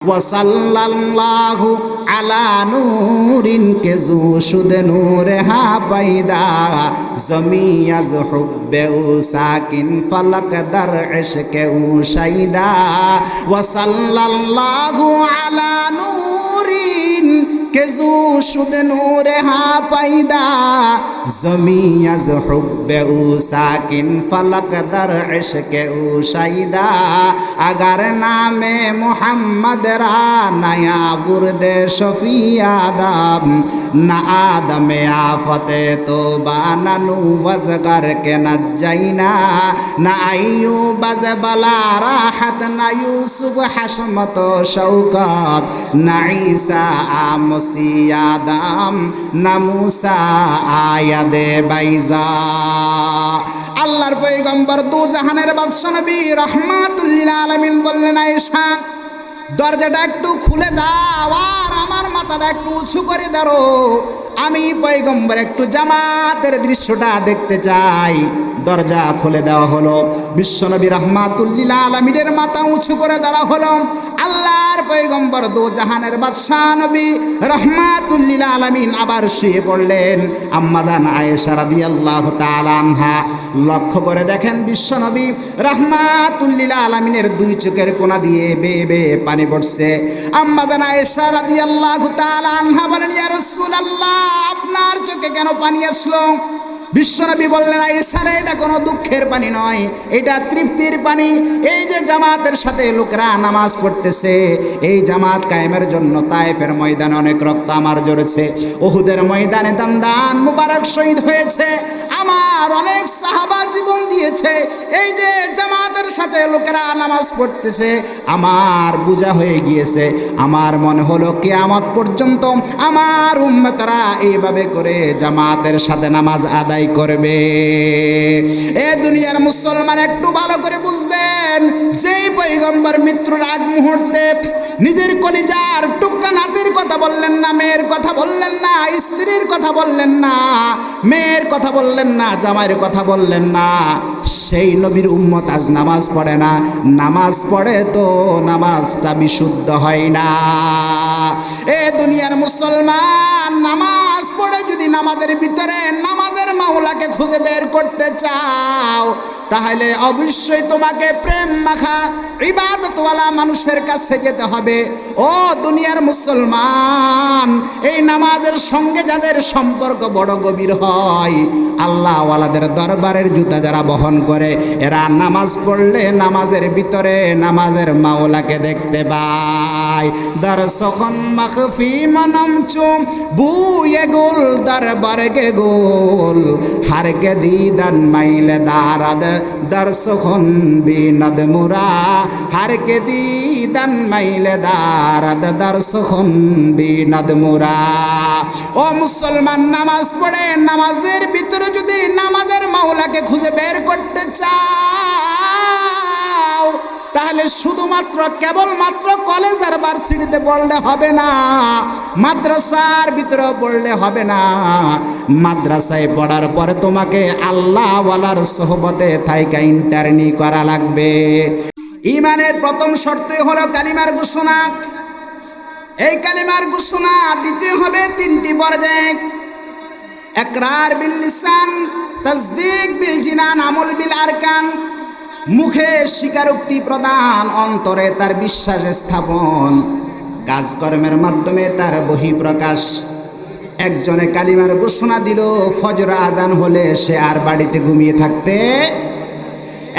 वसल्लल्लाहु अला नूरिन के जू शुद नूर हा पैदा जमी अज हुब्बे साकिन फलक दर इश्क उ शैदा वसल्लल्लाहु अला नूरिन के जू शुद नूर हा पैदा जमी अज हुब्बे साकिन फलक दर इश्क उ शैदा अगर नामे मोहम्मद रा नया बुरदे शफी आदम न आदम आफते तो बानू वजगर के न जैना न अय्यूब बला राहत न यूसुफ हशमत शौकत न ईसा आमसी आदम न मूसा आयदे बैजा আল্লাহর পয়গম্বর দু জাহানের বাদশা নবী রাহমাতুল লিল আলামিন বললেন আয়েশা দরজাটা একটু খুলে দাও আর আমার মাথাটা একটু উঁচু করে দাও আমি পয়গম্বর একটু জামাতের দৃশ্যটা দেখতে চাই দরজা খুলে দেওয়া হলো বিশ্বনবী রাহমাতুল লিল আলামিনের মাথা উঁচু করে দেওয়া হলো আল্লাহর পয়গম্বর দু জাহানের বাদশা নবী রাহমাতুল লিল আলামিন আবার শুয়ে পড়লেন আম্মাদান আয়েশা রাদিয়াল্লাহু তাআলা আনহা লক্ষ্য করে দেখেন বিশ্বনবী রাহমাতুল লিল আলামিনের দুই চোখের কোণা দিয়ে বেয়ে বেয়ে পানি পড়ছে আম্মাদান আয়েশা রাদিয়াল্লাহু তাআলা আনহা বলেন ইয়া রাসূলুল্লাহ আপনার চোখে কেন পানি আসলো বিশ্বনবী বললেন আয়েশা রে এটা কোনো দুঃখের পানি নয় এটা তৃপ্তির পানি এই যে জামাতের সাথে লোকরা নামাজ পড়তেছে এই জামাত কায়েমের জন্য তায়েফের ময়দানে অনেক রক্ত আমার ঝরেছে উহুদের ময়দানে দান মুবারক শহীদ হয়েছে আমার অনেক সাহাবা জীবন দিয়েছে এই যে জামাতের সাথে লোকেরা নামাজ পড়তেছে আমার বুঝা হয়ে গিয়েছে আমার মনে হলো কিয়ামত পর্যন্ত আমার উম্মতরা এইভাবে করে জামাতের সাথে নামাজ আদায় করবে এ দুনিয়ার মুসলমান একটু ভালো করে বুঝবেন যেই পয়গম্বর মৃত্যুর আগ মুহূর্তে নিজের কলিজার টুকরা নাতির কথা বললেন না মেয়ের কথা বললেন না স্ত্রীর কথা বললেন না মেয়ের কথা বললেন না জামাইয়ের কথা বললেন না সেই নবীর উম্মত আজ নামাজ পড়ে না নামাজ পড়ে তো নামাজটা বিশুদ্ধ হয় না এ দুনিয়ার মুসলমান নামাজ পড়ে যদি নামাজের ভিতরে নামাজের মাওলাকে খুঁজে বের করতে চাও তাহলে অবশ্যই তোমাকে প্রেম মাখা ইবাদতওয়ালা মানুষের কাছে যেতে হবে ও দুনিয়ার মুসলমান এই নামাজের সঙ্গে যাদের সম্পর্ক বড় গভীর হয় আল্লাহওয়ালাদের দরবারের জুতা যারা বহন করে এরা নামাজ পড়লে নামাজের ভিতরে নামাজের মাওলাকে দেখতে পায় দরসখন মাখফি মনম চুম বুয়ে গোল দরবারকে গোল হারকে দিদান মাইলে দারাদ দরসখন বিনদ মুরা হারকে দিদান মাইলে দারাদ দরসখন বিনদ মুরা ও মুসলমান নামাজ পড়ে নামাজের ভিতরে যদি নামাজের মাওলাকে খুঁজে বের করতে চাও তাহলে শুধুমাত্র কেবলমাত্র কলেজ আর ভার্সিটিতে পড়লে হবে না মাদ্রাসার ভিতরে পড়লে হবে না মাদ্রাসায় পড়ার পরে তোমাকে আল্লাহওয়ালার সোহবতে থাইকা ইন্টার্নি করা লাগবে ঈমানের প্রথম শর্তই হলো কালিমার ঘোষণা এই কালিমার ঘোষণা দিতে হবে তিনটি পর্যায়ে ইকরার বিল লিসান তাসদীক বিল জিনান আমল বিল আরকান মুখে স্বীকারোক্তি প্রদান অন্তরে তার বিশ্বাস স্থাপন কাজকর্মের মাধ্যমে তার বহিঃপ্রকাশ একজনে কালিমার ঘোষণা দিল ফজর আজান হলে সে আর বাড়িতে ঘুমিয়ে থাকতে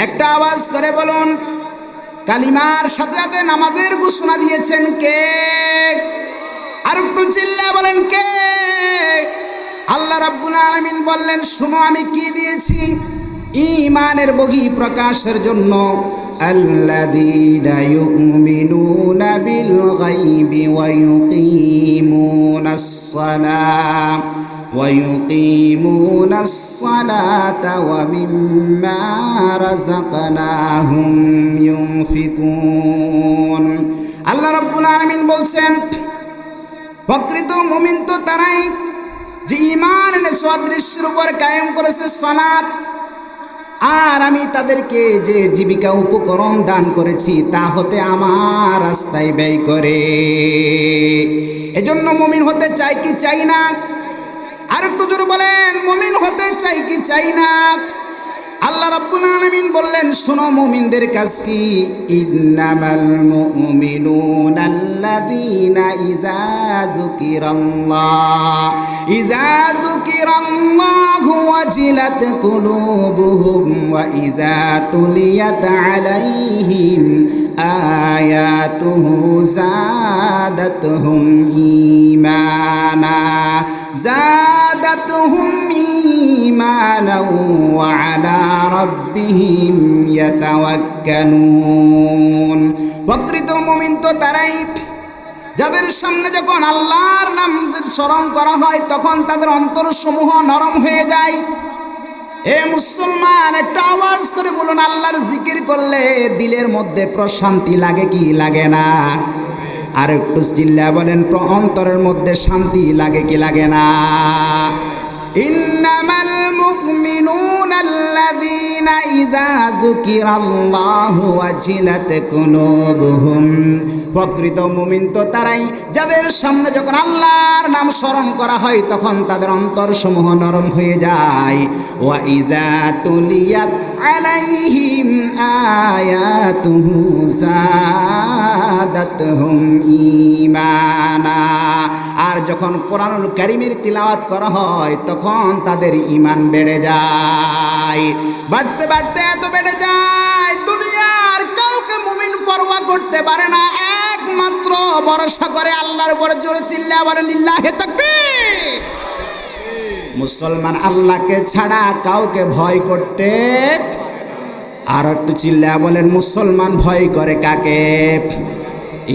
একটা আওয়াজ করে বলুন কালিমার সাথে সাথে নামাজের ঘোষণা দিয়েছেন কে আর একটু চিল্লায়ে বলেন কে আল্লাহ রাব্বুল আলামিন বললেন শুনো আমি কি দিয়েছি ঈমানের বহিঃপ্রকাশের জন্য আল্লাযীনা ইউমিনুনা বিল গায়বি ওয়া ইউকিমুনাস সালাত ويقيمون الصلاة ومما رزقناهم ينفقون আল্লাহ রাব্বুল আলামিন বলছেন প্রকৃত মুমিন তো তারাই যে ঈমান এনে সদৃশ্যের উপর কায়েম করেছে সালাত আর আমি তাদেরকে যে জীবিকা উপকরণ দান করেছি তা হতে আমার রাস্তায় ব্যয় করে। এজন্য মুমিন হতে চাই কি চাই না? আর একটু জোরে বলেন, মুমিন হতে চাই কি চাই না? আল্লাহ রাব্বুল আলামিন বললেন, শোনো মুমিনদের কাজ কি। ইন্নামাল মুমিনুনা আল্লাযীনা ইযা যুকিরাল্লাহু ওয়াজিলাত কুলুবুহুম ওয়া ইযা তুলিয়াত আলাইহিম আয়াতুহু যাদাতুহুম ঈমানা ওয়া আলা রাব্বিহিম ইয়াতাওয়াক্কালুন। প্রকৃত মুমিন তো তারাই যাদের সামনে যখন আল্লাহর নাম স্মরণ করা হয় তখন তাদের অন্তরসমূহ নরম হয়ে যায়। এ মুসলমান, একটা আওয়াজ করে বলুন, আল্লাহর জিকির করলে দিলের মধ্যে প্রশান্তি লাগে কি লাগে না? আর একটু চিল্লা বলেন, অন্তরের মধ্যে শান্তি লাগে কি লাগে না? ইন্নামাল মুমিনুনা আল্লাযীনা ইযা যুকিরাল্লাহু ওয়াজিলাত কুলুবুহুম। প্রকৃত মুমিন তো তারাই যাদের সামনে যখন আল্লাহর নাম স্মরণ করা হয় তখন তাদের অন্তরসমূহ নরম হয়ে যায়। ওয়া ইযা তুলিয়াত আলাইহিম আয়াতুহু যাদাতুহুম ঈমানা। আর যখন কোরআনুল কারীমের তিলাওয়াত করা হয় তখন তাদের ঈমান বেড়ে যায়। বাড়তে বাড়তে এত বেড়ে যায় দুনিয়ার কাউকে মুমিন পরোয়া করতে পারে না, একমাত্র ভরসা করে আল্লাহর উপর। জোরে চিল্লা বলেন লিল্লাহি তাকবীর। মুসলমান আল্লাহকে ছাড়া কাউকে ভয় করতে, আর একটু চিল্লা বলেন, মুসলমান ভয় করে কাকে?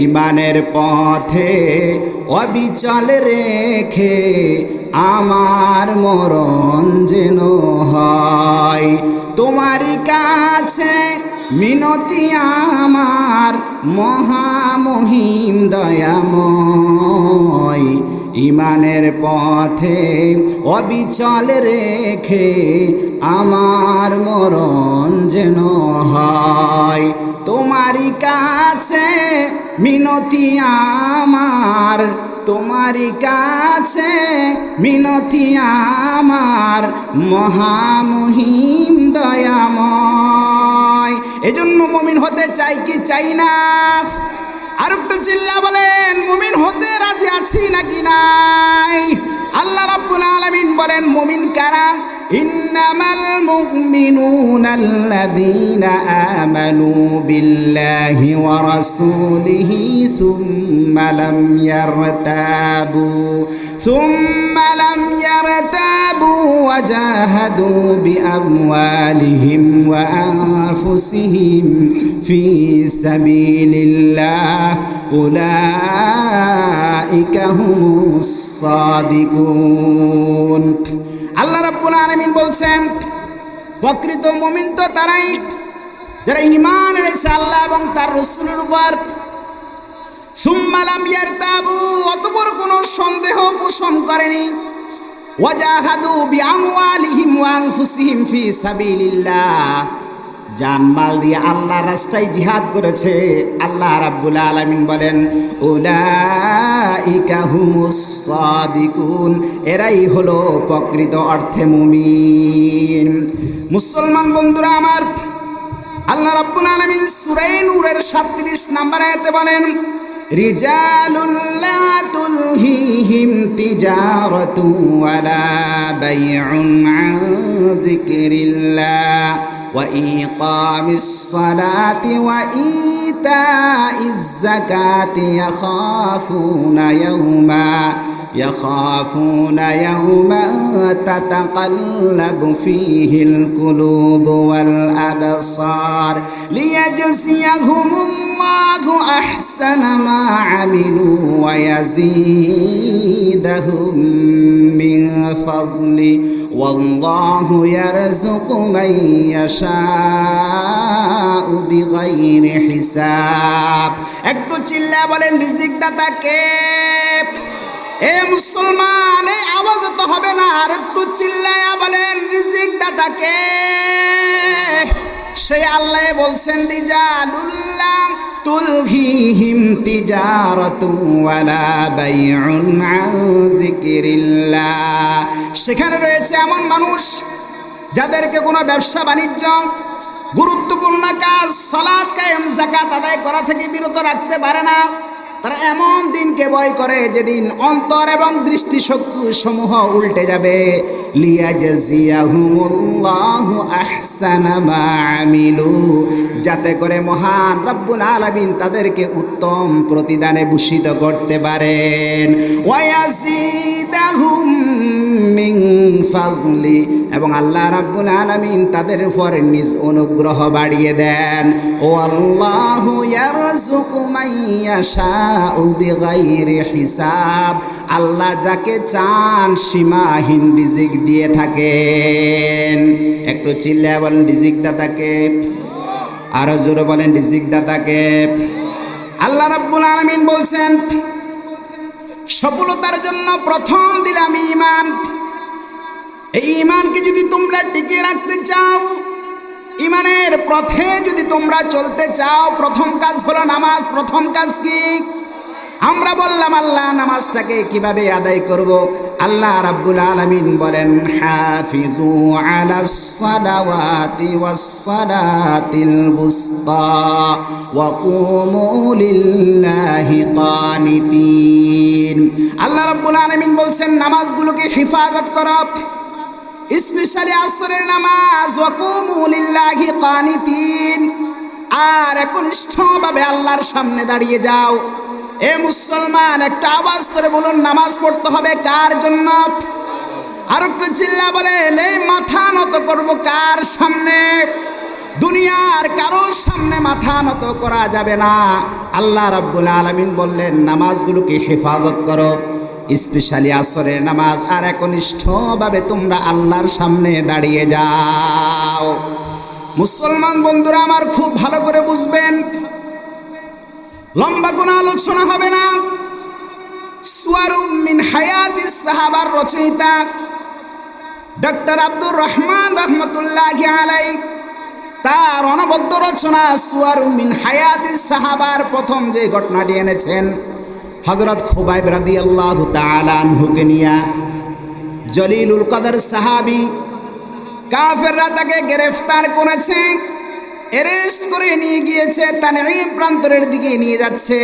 ইমানের পথে অবিচল রেখে আমার মরণ যেন হয়। তোমারই কাছে মিনতি আমার মহামহিম দয়াময়। ইমানের পথে অবিচল রেখে আমার মরণ যেন হয়। তোমারই কাছে মিনতি আমার, তোমারই কাছে মিনতি আমার মহামহিম দয়াময়। এজন্য মুমিন হতে চাই কি চাই না? আর একটু চিল্লা বলেন, মুমিন হতে রাজি আছি নাকি নাই? আল্লাহ রাব্বুল আলামিন বলেন, মুমিন কারা? ইন্নামাল মুমিনুনা আল্লাযীনা আমানু বিল্লাহি ওয়া রাসূলিহি সুম্মা লাম ইয়ারতাবু ওয়া জাহাদু বিআমওয়ালিহিম ওয়া আনফুসিহিম ফি সাবিলিল্লাহ উলাইকা হুমুস সাদিকুন। আল্লাহ রাব্বুল আলামিন বলছেন, প্রকৃত মুমিন তো তারাই যারা ঈমান এনেছে আল্লাহ এবং তার রাসূলের উপর। সুম্মা লাম ইয়ারতাবু, অতঃপর কোনো সন্দেহ পোষণ করেনি। ওয়াজাহাদু বিআমওয়ালিহিম ওয়া আনফুসিহিম ফি সাবিলিল্লাহ, জানমাল দিয়ে আল্লাহর রাস্তায় জিহাদ করেছে। আল্লাহ রাব্বুল আলামিন বলেন, উলাইকা হুমুস সাদিকুন, এরাই হলো প্রকৃত অর্থে মুমিন। মুসলমান বন্ধুরা আমার, আল্লাহ রাব্বুল আলামিন সূরা নূরের 37 নম্বর আয়াতে বলেন, রিজালুল লা তুলহিহিম তিজারাতু ওয়ালা বাইউন আন যিকরিল্লাহ وإقام الصلاة وإيتاء الزكاة يخافون يوما تتقلب فيه القلوب والأبصار ليجزيهم الله أحسن ما عملوا ويزيدهم من فضله والله يرزق من يشاء بغير حساب। একটু চিল্লা বলেন, রিজিক দাতা কে? এ মুসলমান, এই আওয়াজ তো হবে না, আর একটু চিল্লায়া বলেন রিজিক দাতাকে। সেই আল্লাহ বলছেন রিজালুল্লাহ তুলহিহিম তিজারাতু ওয়ালা বাইউন আন যিকিরিল্লাহ। সেখানে রয়েছে এমন মানুষ যাদেরকে কোনো ব্যবসা বাণিজ্য, গুরুত্বপূর্ণ কাজ, সালাত কায়েম, যাকাত আদায় করা থেকে বিরত রাখতে পারে না। তারা এমন দিনকে ভয় করে যেদিন অন্তর এবং দৃষ্টিশক্তি সমূহ উল্টে যাবে। লিয়াজজিয়াহুমুল্লাহু আহসানা মা আমিলু, যাতে করে মহান রব্বুল আলামিন তাদেরকে উত্তম প্রতিদানে ভূষিত করতে পারেন। ওয়ায়াজিদাহুম মিন ফাজলি, এবং আল্লাহ রাব্বুল আলামিন তাদের উপর নিজ অনুগ্রহ বাড়িয়ে দেন। ও আল্লাহু ইয়ারযুকু মান ইয়াশাউ বিগাইরি হিসাব, আল্লাহ যাকে চান সীমাহীন রিজিক দিয়ে থাকেন। একটু চিল্লায়া বলেন রিজিক দাতাকে, আরো জোরে বলেন রিজিক দাতাকে। আল্লাহ রাব্বুল আলামিন বলছেন সফলতার জন্য প্রথম দিলাম ঈমান। এই ঈমানকে যদি তোমরা টিকিয়ে রাখতে চাও, ঈমানের পথে যদি তোমরা চলতে চাও, প্রথম কাজ হলো নামাজ। প্রথম কাজ কি? আমরা বললাম আল্লাহ নামাজটাকে কিভাবে আদায় করব। আল্লাহ রাব্বুল আলামিন বলেন হাফিজু আলাস সালাওয়াতি ওয়াস সালাতিল বুসতা ওয়া কুমু লিল্লাহি কানিতিন। আল্লাহ রাব্বুল আলামিন বলছেন নামাজগুলোকে হেফাজত করো, স্পেশালি আসরের নামাজ, ওয়া কুমু লিল্লাহি কানিতিন, আর একনিষ্ঠভাবে আল্লাহর সামনে দাঁড়িয়ে যাও। এ মুসলমান, একটা আওয়াজ করে বলুন নামাজ পড়তে হবে কার জন্য? আর একটু চিল্লা বলেন এই মাথা নত করব কার সামনে? দুনিয়ার কারোর সামনে মাথা নত করা যাবে না। আল্লাহ রাব্বুল আলামিন বললেন নামাজগুলোকে হেফাজত করো, স্পেশালি আসরের নামাজ, আর একনিষ্ঠভাবে তোমরা আল্লাহর সামনে দাঁড়িয়ে যাও। মুসলমান বন্ধুরা আমার খুব ভালো করে বুঝবেন, লম্বা কোনো আলোচনা হবে না। সুয়ারুম মিন হায়াতিস সাহাবার রচয়িতা ডক্টর আব্দুর রহমান রহমতুল্লাহি আলাইহি তার অনবদ্য রচনা সুয়ারুম মিন হায়াতিস সাহাবার প্রথম যে ঘটনাটি এনেছেন হযরত খুবাইব রাদিয়াল্লাহু তাআলা আনহুকে নিয়া। জলিলুল কদর সাহাবী, কাফেররা তাকে গ্রেফতার করেছে, অ্যারেস্ট করে নিয়ে গিয়েছে, তানঈম প্রান্তরের দিকে নিয়ে যাচ্ছে।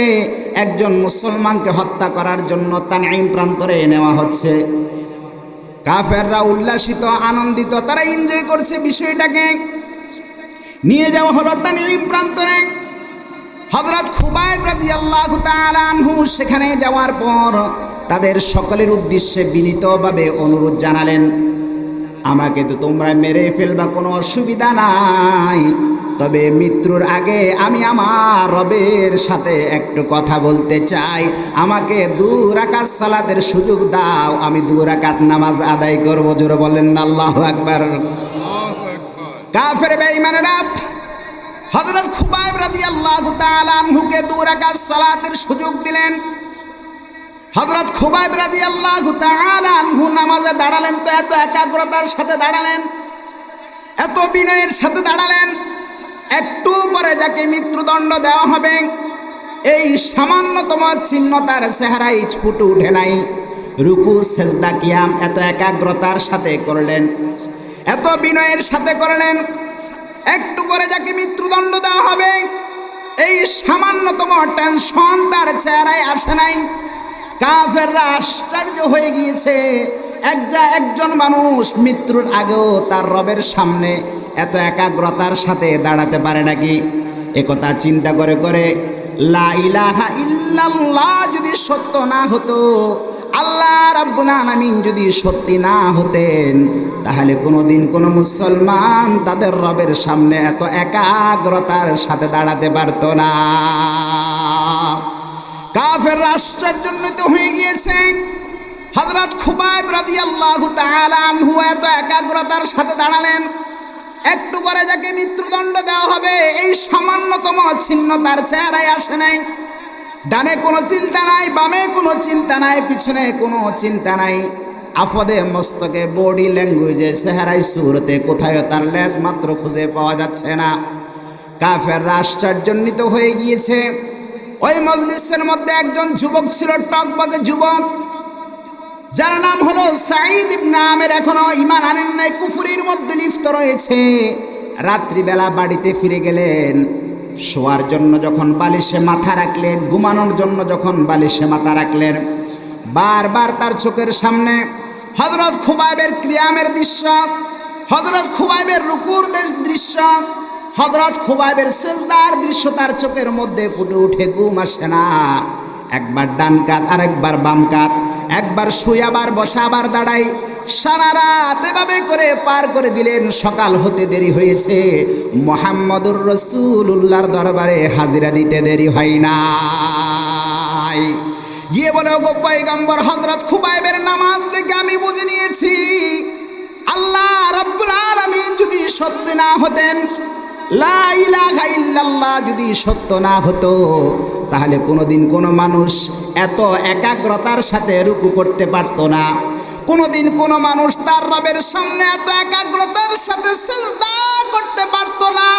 একজন মুসলমানকে হত্যা করার জন্য তানঈম প্রান্তরে নেওয়া হচ্ছে। কাফেররা উল্লাসিত, আনন্দিত, তারা এনজয় করছে বিষয়টাকে। নিয়ে যাওয়া হলো তানঈম প্রান্তরে। হযরত খুবাইব রাদিয়াল্লাহু তাআলা আনহু সেখানে যাওয়ার পর তাদের সকলের উদ্দেশ্যে বিনীতভাবে অনুরোধ জানালেন, আমাকে তো তোমরা মেরে ফেলবা, কোনো অসুবিধা নাই, তবে মৃত্যুর আগে আমি আমার রবের সাথে একটু কথা বলতে চাই। আমাকে 2 রাকাত সালাতের সুযোগ দাও, আমি 2 রাকাত নামাজ আদায় করব। জোরে বলেন আল্লাহু আকবার। কাফের বেঈমানেরা হযরত খুবাইব রাদিয়াল্লাহু তাআলা আনহুকে 2 রাকাত সালাতের সুযোগ দিলেন। হযরত খুবাইব রাদিয়াল্লাহু তাআলা আনহু নামাজে দাঁড়ালেন, তো এত একাগ্রতার সাথে দাঁড়ালেন, এত বিনয়ের সাথে দাঁড়ালেন, একটু পরে যাকে মৃত্যুদণ্ড দেওয়া হবে এই সামান্যতম চিহ্ন তার চেহারায় ফুটে উঠে নাই। রুকু সেজদা কিয়াম এত একাগ্রতার সাথে করলেন, এত বিনয়ের সাথে করলেন, একটু পরে যাকে মৃত্যুদণ্ড দেওয়া হবে এই সামান্যতম টেনশন তার চেহারায় আসে নাই। কাফেররা আশ্চর্য হয়ে গিয়েছে, একজন মানুষ মৃত্যুর আগেও তার রবের সামনে এত একাগ্রতার সাথে দাঁড়াতে পারে নাকি? একথা চিন্তা করে করে লা ইলাহা ইল্লাল্লাহ যদি সত্য না হতো, আল্লাহ রাব্বুল আলামিন যদি সত্যি না হতেন, তাহলে কোনোদিন কোনো মুসলমান তাদের রবের সামনে এত একাগ্রতার সাথে দাঁড়াতে পারতো না। কাফেররা আশ্চর্যান্বিত হয়ে গিয়েছে। হযরত খুবাইব রাদিয়াল্লাহু তাআলা আনহু এত একাগ্রতার সাথে দাঁড়ালেন, একটু পরে যাকে মৃত্যুদণ্ড দেওয়া হবে এই সামান্যতম চিহ্ন তার চেহারায় আসে নাই। ডানে কোনো চিন্তা নাই, বামে কোনো চিন্তা নাই, পিছনে কোনো চিন্তা নাই। আফদে মস্তকে, বডি ল্যাঙ্গুয়েজে, চেহারায়, সুরতে কোথায় তার লেজ মাত্র খুঁজে পাওয়া যাচ্ছে না। কাফেররা আশ্চর্যান্বিত হয়ে গিয়েছে। ওই মজলিসের মধ্যে একজন যুবক ছিল, টকবকে যুবক, যার নাম হলো সাঈদ ইবনে আমের। এখনো ঈমান আনেন নাই, কুফরির মধ্যে লিপ্ত রয়েছে। রাত্রিবেলা বাড়িতে ফিরে গেলেন। শোয়ার জন্য যখন বালিশে মাথা রাখলেন, ঘুমানোর জন্য যখন বালিশে মাথা রাখলেন, বারবার তার চোখের সামনে হযরত খুবাইবের কিয়ামের দৃশ্য, হযরত খুবাইবের রুকুর দৃশ্য, হযরত খুবাইবের সিজদার দৃশ্য তার চোখের মধ্যে ফুটে উঠে। ঘুম আসে না। একবার ডান কাত, আরেকবার বাম কাত, একবার শুয়ে আবার বসা, আবার দাঁড়াই। সারা রাত এভাবে করে পার করে দিলেন। সকাল হতে দেরি হয়েছে, মুহাম্মদুর রাসূলুল্লাহর দরবারে হাজিরা দিতে দেরি হয় নাই। গিয়ে বলে, ওগো পয়গম্বর, হযরত খুবাইবের নামাজ দেখে আমি বুঝে নিয়েছি আল্লাহ রাব্বুল আলামিন যদি সত্য না হতেন, লা ইলাহা ইল্লাল্লাহ যদি সত্য না হতো, তাহলে কোনোদিন কোনো মানুষ এত একাগ্রতার সাথে রুকু করতে পারত না। কোনোদিন কোনো মানুষ তার রবের সামনে এত একাগ্রতার সাথে সিজদা করতে পারত না।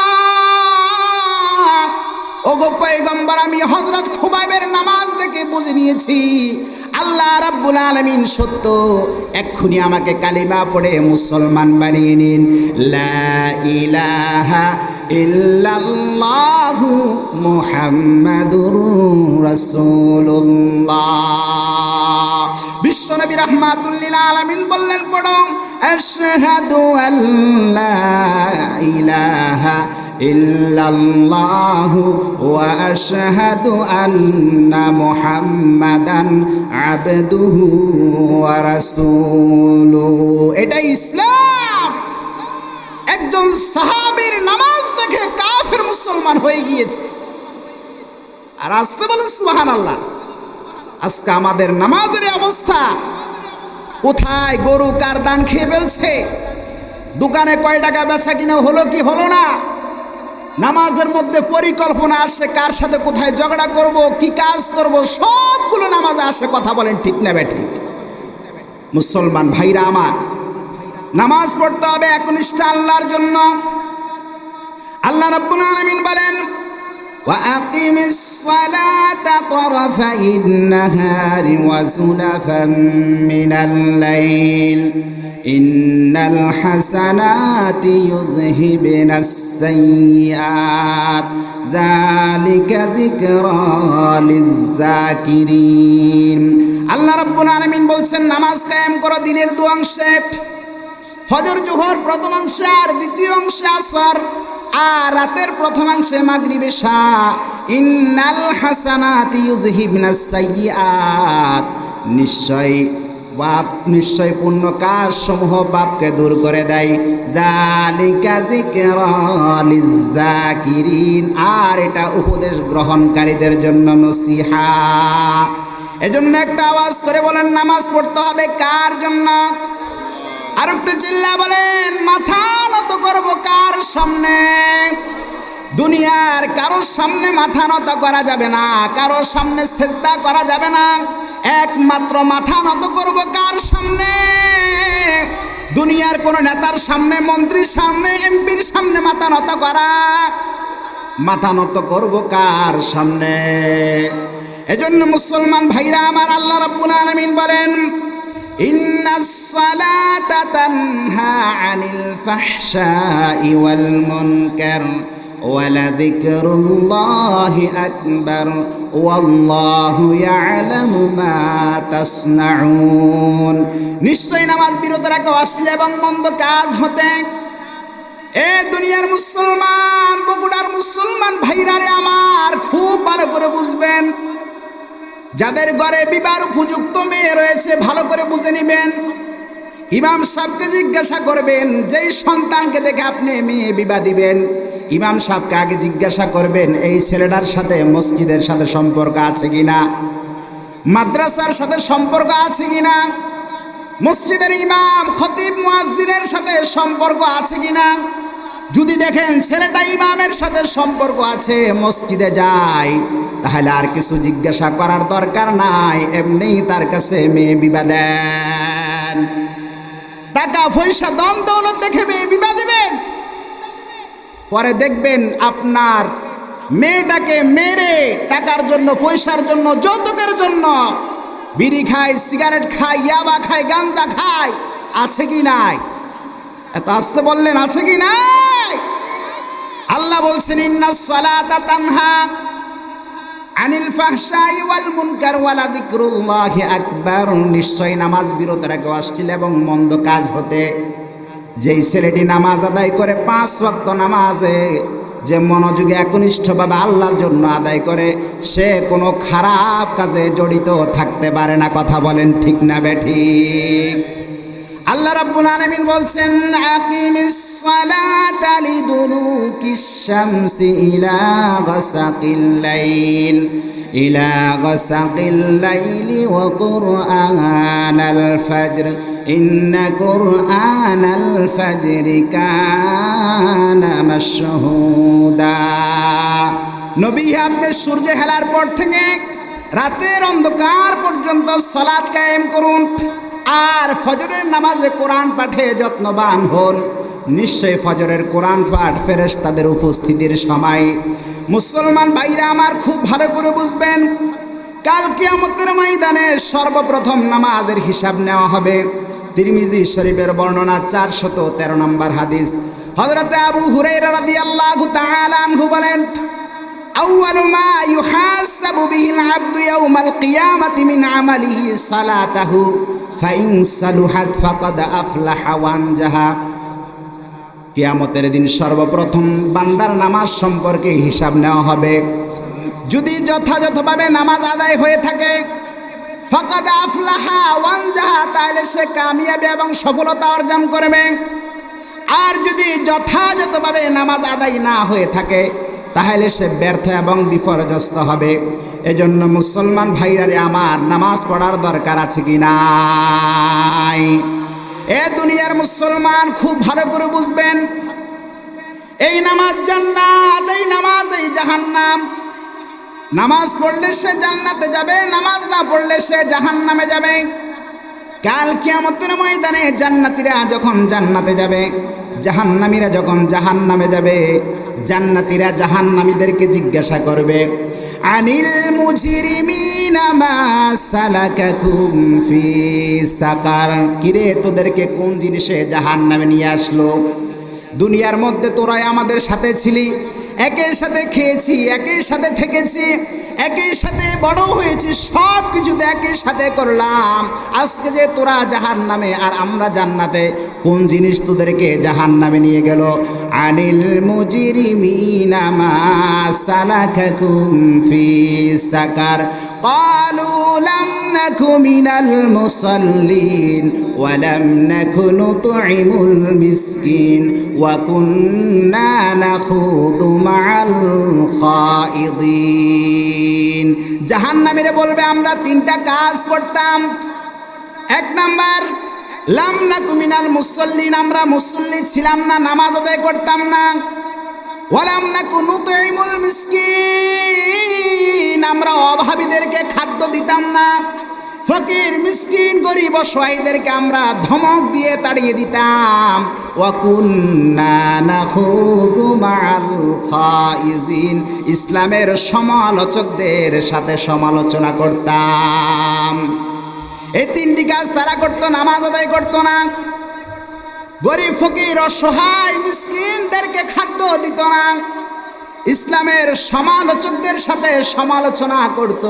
ওগো পয়গম্বর, আমি হযরত খুবাইবের নামাজ দেখে বুঝে নিয়েছি আল্লাহ রাব্বুল আলামিন সত্য। এক্ষুনি আমাকে কালিমা পড়ে মুসলমান বানিয়ে নিন। লা ইলাহা ইল্লাল্লাহু মুহাম্মাদুর রাসূলুল্লাহ। বিশ্বনবী রাহমাতুল লিল আলামিন বললেন, পড়ো আশহাদু আল্লা ইলাহা ইল্লাল্লাহু ওয়া আশহাদু আন্না মুহাম্মাদান আবদুহু ওয়া রাসূলুহু। এটা ইসলাম। একজন সাহাবীর নামাজ দেখে কাফের মুসলমান হয়ে গিয়েছে। আর আসতে বলেন সুবহানাল্লাহ। আজকে আমাদের নামাজের অবস্থা কোথায়? গরু কার দান খেয়ে ফেলছে, দোকানে কয় টাকা বেচা কিনা হলো কি হলো না, নামাজের মধ্যে পরিকল্পনা আসে কার সাথে কোথায় ঝগড়া করব, কি কাজ করব, সবগুলো নামাজে আসে। কথা বলেন ঠিক না বেঠিক? মুসলমান ভাইরা আমার, নামাজ পড়তে হবে একনিষ্ঠ আল্লাহর জন্য। আল্লাহ রাব্বুল আলামিন বলেন, ওয়া আকিমিস সালাতা তারাফাইন নাহারি ওয়া সুলাফাম মিনাল লাইল ইন্নাল হাসানাতি ইউযহিবুনাস সাইয়্যাত যালিকা যিকরা লিয-যাকিরিন। আল্লাহ রাব্বুল আলামিন বলছেন, নামাজ কায়েম করো দিনের দু অংশে, ফজর জোহর প্রথম অংশে আর দ্বিতীয় অংশে আসর, আর রাতের প্রথমাংশে মাগরিব এশা। ইন্নাল হাসানাতি ইউযহিবনাস সাইয়্যাত, নিশ্চয় পুণ্য কাজ সমূহ পাপকে দূর করে দেয়। যালিকা যিকরা লিয-যাকিরিন, আর এটা উপদেশ গ্রহণকারীদের জন্য নসিহা। এজন্য একটা আওয়াজ করে বলেন, নামাজ পড়তে হবে কার জন্য? আর একটু চিল্লা বলেন, মাথা নত করব কার সামনে? দুনিয়ার কারোর সামনে মাথা নত করা যাবে না, কারোর সামনে সেজদা করা যাবে না। একমাত্র মাথা নত করব কার সামনে? দুনিয়ার কোন নেতার সামনে, মন্ত্রীর সামনে, এমপির সামনে মাথা নত করা। মাথা নত করব কার সামনে? এজন্য মুসলমান ভাইরা আমার, আল্লাহ রাব্বুল আলামিন বলেন, ইন্নাস সালাতা তানহা আনিল ফাহশাই ওয়াল মুনকার ওয়া লাযিকরুল্লাহি আকবার ওয়াল্লাহু ইয়ালামু মা তাসনাউন। নিশ্চয় নামাজ বিরত রাখো অশ্লীল এবং মন্দ কাজ হতে। এ দুনিয়ার মুসলমান, বগুড়ার মুসলমান ভাইরা রে আমার, খুব ভালো করে বুঝবেন। যাদের ঘরে বিবাহ উপযুক্ত মেয়ে রয়েছে, ভালো করে বুঝে নেবেন। ইমাম সাহেবকে জিজ্ঞাসা করবেন, যেই সন্তানকে দেখে আপনি মেয়ে বিবাহ দিবেন, ইমাম সাহেবকে আগে জিজ্ঞাসা করবেন, এই ছেলেটার সাথে মসজিদের সাথে সম্পর্ক আছে কিনা, মাদ্রাসার সাথে সম্পর্ক আছে কিনা, মসজিদের ইমাম খতিব মুয়াজ্জিনের সাথে সম্পর্ক আছে কিনা। যদি দেখেন ছেলেটা ইমামের সাথে সম্পর্ক আছে, মসজিদে যায়, তাহলে আর কিছু জিজ্ঞাসা করার দরকার নাই, এমনিই তার কাছে মেয়ে বিবাহ দেন। টাকা পয়সা দন দৌলত দেখে মেয়ে বিবাহ দেবেন, পরে দেখবেন আপনার মেয়েটাকে মেরে টাকার জন্য, পয়সার জন্য, যৌতুকের জন্য বিড়ি খায়, সিগারেট খায়, ইয়াবা খায়, গাঁজা খায়। আছে কি নাই? এত আসতে বললেন, আছে কি নাই? আল্লাহ বলছেন ইন্নাস সালাতা তানহা আনিল ফাহশাই ওয়াল মুনকার ওয়ালা যিকরুল্লাহি আকবার। নিশ্চয় নামাজ বিরত রাখে অশ্লীল এবং মন্দ কাজ হতে। যেই ছেলেটি নামাজ আদায় করে 5 ওয়াক্ত নামাজে যে মনোযোগে একনিষ্ঠভাবে আল্লাহর জন্য আদায় করে, সে কোনো খারাপ কাজে জড়িত থাকতে পারে না। কথা বলেন ঠিক না বেঠিক? আল্লাহ রাব্বুল আলামিন বলছেন আকিমিস সালাতা লিদুলুকিশ শামসি ইলা গাসাকিল লাইলি ওয়া কুরআনাল ফাজর ইন্না কুরআনাল ফাজরি কানা মাশহুদা। নবী, আপনি সূর্য হেলার পর থেকে রাতের অন্ধকার পর্যন্ত সালাত কায়েম করুন, আর ফজরের নামাজে কোরআন পাঠে যত্নবান হন। নিশ্চয় ফজরের কোরআন পাঠ ফেরেশতাদের উপস্থিতির সময়। মুসলমান ভাইরা আমার, খুব ভালো করে বুঝবেন, কাল কিয়ামতের ময়দানে সর্বপ্রথম নামাজের হিসাব নেওয়া হবে। তিরমিজি শরীফের বর্ণনা 413 নম্বর হাদিস। হযরত আবু হুরায়রা রাদিয়াল্লাহু তাআলা আনহু বলেন, আউয়ালু মা ইউহাসাবু বিহিল আবদু ইয়াউমাল কিয়ামাতি মিন আমালিহি সালাতাহু ফাইন সালুহাত ফাকাদ আফলাহা ওয়া আনজাহা। কিয়ামতের দিন সর্বপ্রথম বান্দার নামাজ সম্পর্কে হিসাব নেওয়া হবে। যদি যথাযথভাবে নামাজ আদায় হয়ে থাকে, ফাকাদ আফলাহা ওয়া আনজাহা, তাহলে সে কামিয়াবি এবং সফলতা অর্জন করবে। আর যদি যথাযথভাবে নামাজ আদায় না হয়ে থাকে, তাহলে সে ব্যর্থ এবং বিপর্যস্ত হবে। এজন্য মুসলমান ভাইরারে আমার, নামাজ পড়ার দরকার আছে কি নাই? এ দুনিয়ার মুসলমান, খুব ভালো করে বুঝবেন, এই নামাজ জান্নাত, এই নামাজ এই জাহান্নাম। নামাজ পড়লে সে জান্নাতে যাবে, নামাজ না পড়লে সে জাহান্নামে যাবে। কাল কিয়ামতের ময়দানে জান্নাতীরা যখন জান্নাতে যাবে, জাহান্নামীরা যখন জাহান্নামে যাবে, জান্নাতীরা জাহান্নামীদেরকে জিজ্ঞাসা করবে, আনিল মুজরিমিনা মা সালাকাকুম ফি সাকার। কিরে, তোদেরকে কোন জিনিসে জাহান্নামে নিয়ে আসলো? দুনিয়ার মধ্যে তোরাই আমাদের সাথে ছিলি, একই সাথে খেয়েছি, একই সাথে থেকেছি, একই সাথে বড় হয়েছি, সব কিছুতে একই সাথে করলাম। আজকে যে তোরা জাহান্নামে আর আমরা জান্নাতে, কোন জিনিস তোদেরকে জাহান্নামে নিয়ে গেল? আনিল মুজরিমিনা মা সালাকাকুম ফি সাকার ক্বালু লাম নাকু মিনাল মুসাল্লিন ওয়া লাম নাকু নুতঈমুল মিসকিন ওয়া কুন্না নাখুদু মাআল খাইদিন। জাহান্নামীরা বলবে, আমরা 3টা কাজ করতাম। 1 নাম্বার, লাম নাকু মিনাল মুসাল্লিন, আমরা মুসল্লি ছিলাম না, নামাজ আদায় করতাম না। ওয়া লাম নাকু নুতঈমুল মিসকিন, আমরা অভাবীদেরকে খাদ্য দিতাম না। ফকির, মিসকিন, গরিব, অসহায়দেরকে আমরা ধমক দিয়ে তাড়িয়ে দিতাম। ওয়া কুন্না নাখুযু মাআল খাইজিন, ইসলামের সমালোচকদের সাথে সমালোচনা করতাম। এই 3টি কাজ তারা করতো, নামাজ আদায় করতো না, গরিব, ফকির, অসহায়, মিসকিনদেরকে খাদ্য দিত না, ইসলামের সমালোচকদের সাথে সমালোচনা করত।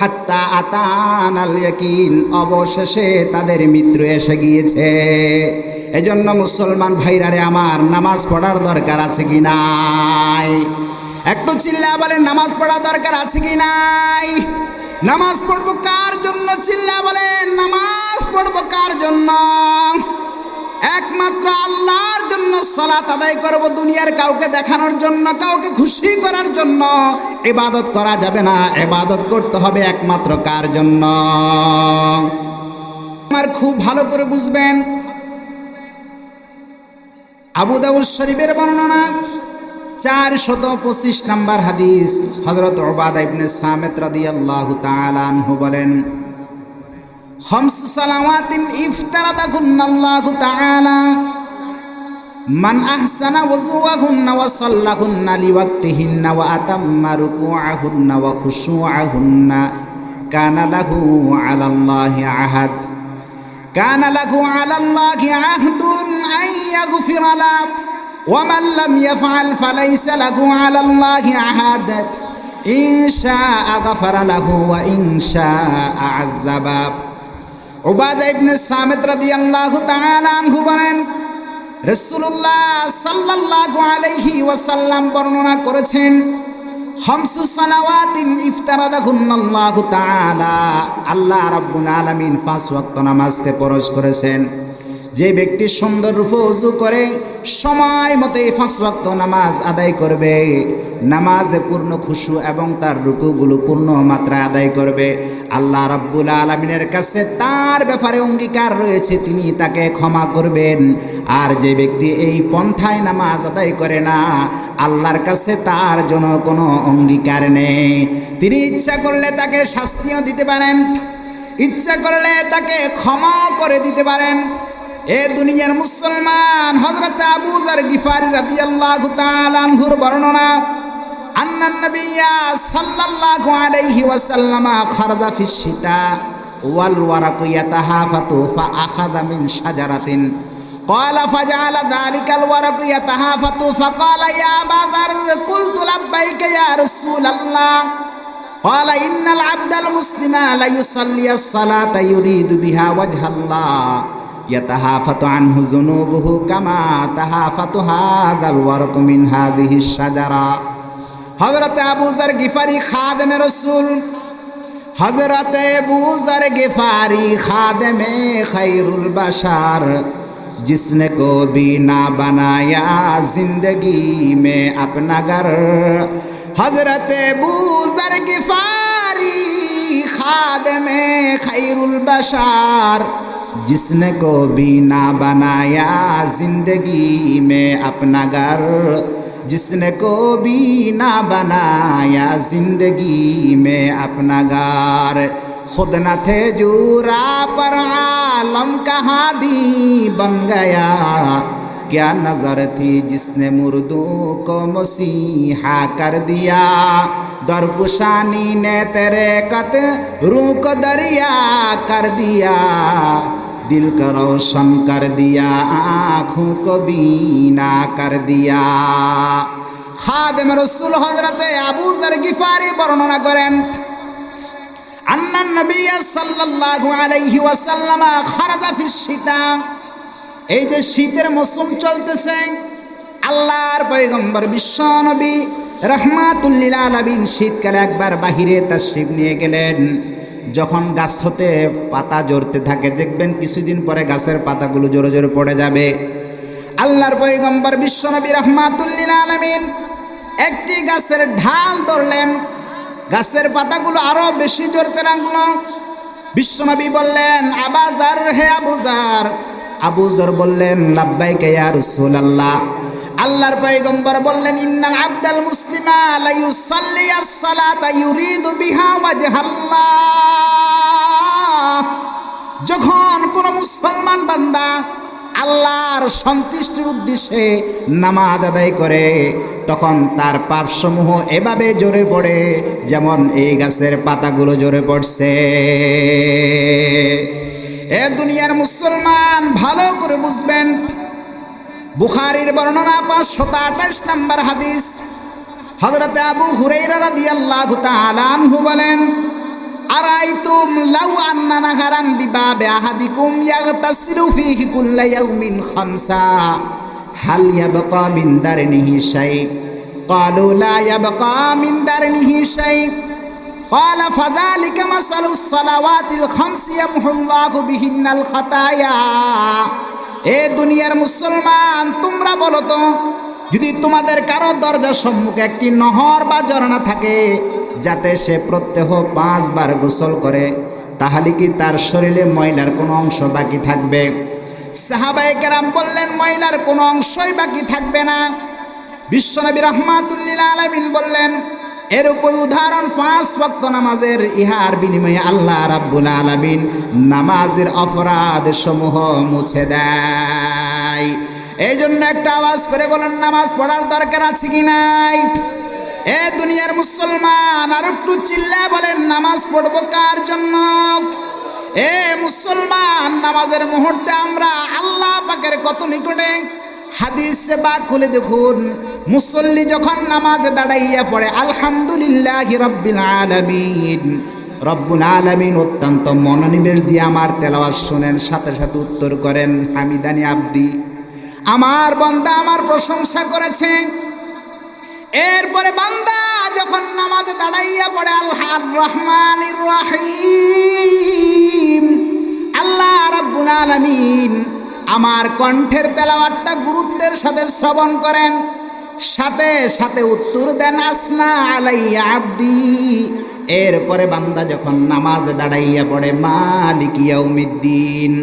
হাত্তা আতানাল ইয়াকিন, অবশেষে তাদের মৃত্যু এসে গিয়েছে। এজন্য মুসলমান ভাইরারে আমার, নামাজ পড়ার দরকার আছে কি নাই? একটু চিল্লা বলেন, নামাজ পড়া দরকার আছে কি নাই? নামাজ পড়বো কার জন্য? চিল্লা বলেন, নামাজ পড়বো কার জন্য? একমাত্র আল্লাহর জন্য সালাত আদায় করব। দুনিয়ার কাউকে দেখানোর জন্য, কাউকে খুশি করার জন্য ইবাদত করা যাবে না। ইবাদত করতে হবে একমাত্র কার জন্য? আমার খুব ভালো করে বুঝবেন, আবু দাউদ শরীফের বর্ণনা 425 নম্বর হাদিস। হযরত উবাদা ইবনে সামিত রাদিয়াল্লাহু তাআলা আনহু বলেন, খামসু সালাওয়াতিন ইফতারাদাকুন্নাল্লাহু তাআলা মান আহসানা ওযুআহুন্না ওয়া সাল্লাহুন্না লিওয়াক্তিহিন্না ওয়া আতাম্মা রুকুআহুন্না ওয়া খুশুআহুন্না কানা লাহু আলাল্লাহি আহাদ কানা লাহু আলাল্লাহি আহদুন আন ইয়াগফিরা লাহু ওয়া মান লাম ইয়াফআল ফালাইসা লাহু আলাল্লাহি আহাদ ইন শাআ গাফারা লাহু ওয়া ইন শাআ আযাবা। উবাদা ইবনে সামিত রাদিয়াল্লাহু তাআলা আনহু বলেন, রাসূলুল্লাহ সাল্লাল্লাহু আলাইহি ওয়াসাল্লাম বর্ণনা করেছেন, খামসু সালাওয়াতিন ইফতারাদাহুন্নাল্লাহু তাআলা, আল্লাহ রাব্বুল আলামিন 5 ওয়াক্ত নামাজকে ফরজ করেছেন। যে ব্যক্তি সুন্দর রূপে ওযু করে সময় মতো 5 ওয়াক্ত নামাজ আদায় করবে, নামাজে পূর্ণ খুশু এবং তার রুকুগুলো পূর্ণ মাত্রায় আদায় করবে, আল্লাহ রাব্বুল আলামিনের কাছে তার ব্যাপারে অঙ্গীকার রয়েছে, তিনি তাকে ক্ষমা করবেন। আর যে ব্যক্তি এই পন্থায় নামাজ আদায় করে না, আল্লাহর কাছে তার জন্য কোনো অঙ্গীকার নেই। তিনি ইচ্ছা করলে তাকে শাস্তিও দিতে পারেন, ইচ্ছা করলে তাকে ক্ষমা করে দিতে পারেন। এ দুনিয়ার মুসলমান, হযরত আবু যার গিফারি রাদিয়াল্লাহু তাআলা আনহুর বর্ণনা, আন্নান নবিয়্যা সাল্লাল্লাহু আলাইহি ওয়াসাল্লাম খারাজা ফিশ শিতা ওয়াল ওয়ারাকু ইয়াতাহাফাতু ফাআখাযা মিন শাজারাতিন ক্বালা ফাজআলা যালিকাল ওয়ারাকু ইয়াতাহাফাতু ফাকালা ইয়া আবা যার কুলতু লাব্বাইকা ইয়া রাসূলাল্লাহ ক্বালা ইন্নাল আবদাল মুসলিমা লা ইউসাল্লি আস-সালাতা ইউরিদু বিহা ওয়াজহাল্লাহ ইয়াতাহাফাতু আনহু যুনুবুহু কামা তাহাফাতু হাযাল ওয়ারাকু মিন হাযিহি শাজারা। হযরত আবু যার গিফারি খাদেমে রাসূল, হযরত আবু যার গিফারি খাদেমে খায়রুল বাশার, जिसने को भी ना बनाया जिंदगी में अपना घर। हजरत अबू ज़र गिफारी खादमे खैरुल बशार, जिसने को भी ना बनाया जिंदगी में अपना घर, जिसने को भी ना बनाया जिंदगी में अपना घर। खुद न थे जूरा पर आलम का हादी बन गया, क्या नजर थी जिसने मुर्दों को मसीहा कर दिया। दरपुशानी ने तेरे कत रूह को दरिया कर दिया, दिल को रोशन कर दिया, आँखों को बीना कर दिया। खादिम रसूल हजरत আবু যার গিফারি বর্ণনা করেন, আন্নান নবিয়্যা সাল্লাল্লাহু আলাইহি ওয়াসাল্লাম খারাজা ফিশ শিতা, এই যে শীতের মৌসুম চলতেছে, আল্লাহর পয়গম্বর বিশ্ব নবী রাহমাতুল লিল আলামিন শীতকালে একবার বাহিরে তাশরিফ নিয়ে গেলেন। যখন গাছ হতে পাতা ঝরতে থাকে, দেখবেন কিছুদিন পরে গাছের পাতাগুলো জোরে জোরে পড়ে যাবে। আল্লাহর পয়গম্বর বিশ্ব নবী রাহমাতুল লিল আলামিন একটি গাছের ঢাল ধরলেন, গাছের পাতাগুলো আরো বেশি ঝরতে লাগলো। বিশ্বনবী বললেন, আবা যার, হে আবু যার। আবু যার বললেন, লাব্বাইকা ইয়া রাসূলুল্লাহ। আল্লাহর পয়গম্বর বললেন, ইন্নাল আবদাল মুসলিমা লা ইউসাল্লি আস-সালাতা ইউরিদু বিহা ওয়াজহাল্লাহ। যখন কোন মুসলমান বান্দা আল্লাহর সন্তুষ্টির উদ্দেশ্যে নামাজ আদায় করে, তখন তার পাপসমূহ এভাবে ঝরে পড়ে যেমন এই গাছের পাতাগুলো ঝরে পড়ছে। এ দুনিয়ার মুসলমান, ভালো করে বুঝবেন। বুখারীর বর্ণনা 528 নম্বর হাদিস। হযরত আবু হুরায়রা রাদিয়াল্লাহু তাআলা আনহু বলেন, আরাইতুম লাউ আন্না নাহারান বিবাবে আহাদিকুম ইয়াগতাসিলু ফীহি কুল্লা ইয়াউমিন খামসা হাল ইয়াবকা মিন দারনিহি শাই। ক্বালু লা ইয়াবকা মিন দারনিহি শাই। ক্বালা ফাযালিকা মাসালুস সালাওয়াতিল খামসি ইয়ামহুল্লাহু বিহিন্নাল খাতায়া। এ দুনিয়ার মুসলমান, তোমরা বলো তো, যদি তোমাদের কারো দরজার সম্মুখে একটি নহর বা ঝর্ণা থাকে, যাতে সে প্রত্যহ 5 বার গোসল করে, তাহলে কি তার শরীরে ময়লার কোনো অংশ বাকি থাকবে? সাহাবায়ে কেরাম বললেন ময়লার কোনো অংশই বাকি থাকবে না। বিশ্বনবী রাহমাতুল লিল আলামিন বললেন এর উপর উদাহরণ 5 ওয়াক্ত নামাজের, ইহার বিনিময়ে আল্লাহ রাব্বুল আলামিন নামাজের অপরাধ সমূহ মুছে দেয়। এই জন্য একটা আওয়াজ করে বলেন নামাজ পড়ার দরকার আছে কি নাই? এ দুনিয়ার মুসলমান আর একটু চিল্লায় বলেন নামাজ পড়বো কার জন্য? এ মুসলমান, নামাজের মুহূর্তে আমরা আল্লাহ পাকের কত নিকটে। হাদিসে বা খুলে দেখুন, মুসল্লি যখন নামাজে দাঁড়াইয়া পড়ে আলহামদুলিল্লাহি রাব্বিল আলামিন, রব্বুল আলামিন অত্যন্ত মনোনিবেশ দিয়ে আমার তেলাওয়াত শুনেন, সাথে সাথে উত্তর করেন হামিদানি আব্দি, আমার বান্দা আমার প্রশংসা করেছে। এরপরে বান্দা যখন নামাজে দাঁড়াইয়া পড়ে আল্লাহর রহমানির রহিম, আল্লাহ রাব্বুল আলামিন আমার কণ্ঠের তেলাওয়াতটা গুরুত্বের সাথে শ্রবণ করেন, সাথে সাথে উত্তর দেন আসনা আলাইয়া আব্দি। এরপরে বান্দা যখন নামাজে দাঁড়াইয়া পড়ে মালিক ইয়াউমিদ্দিন,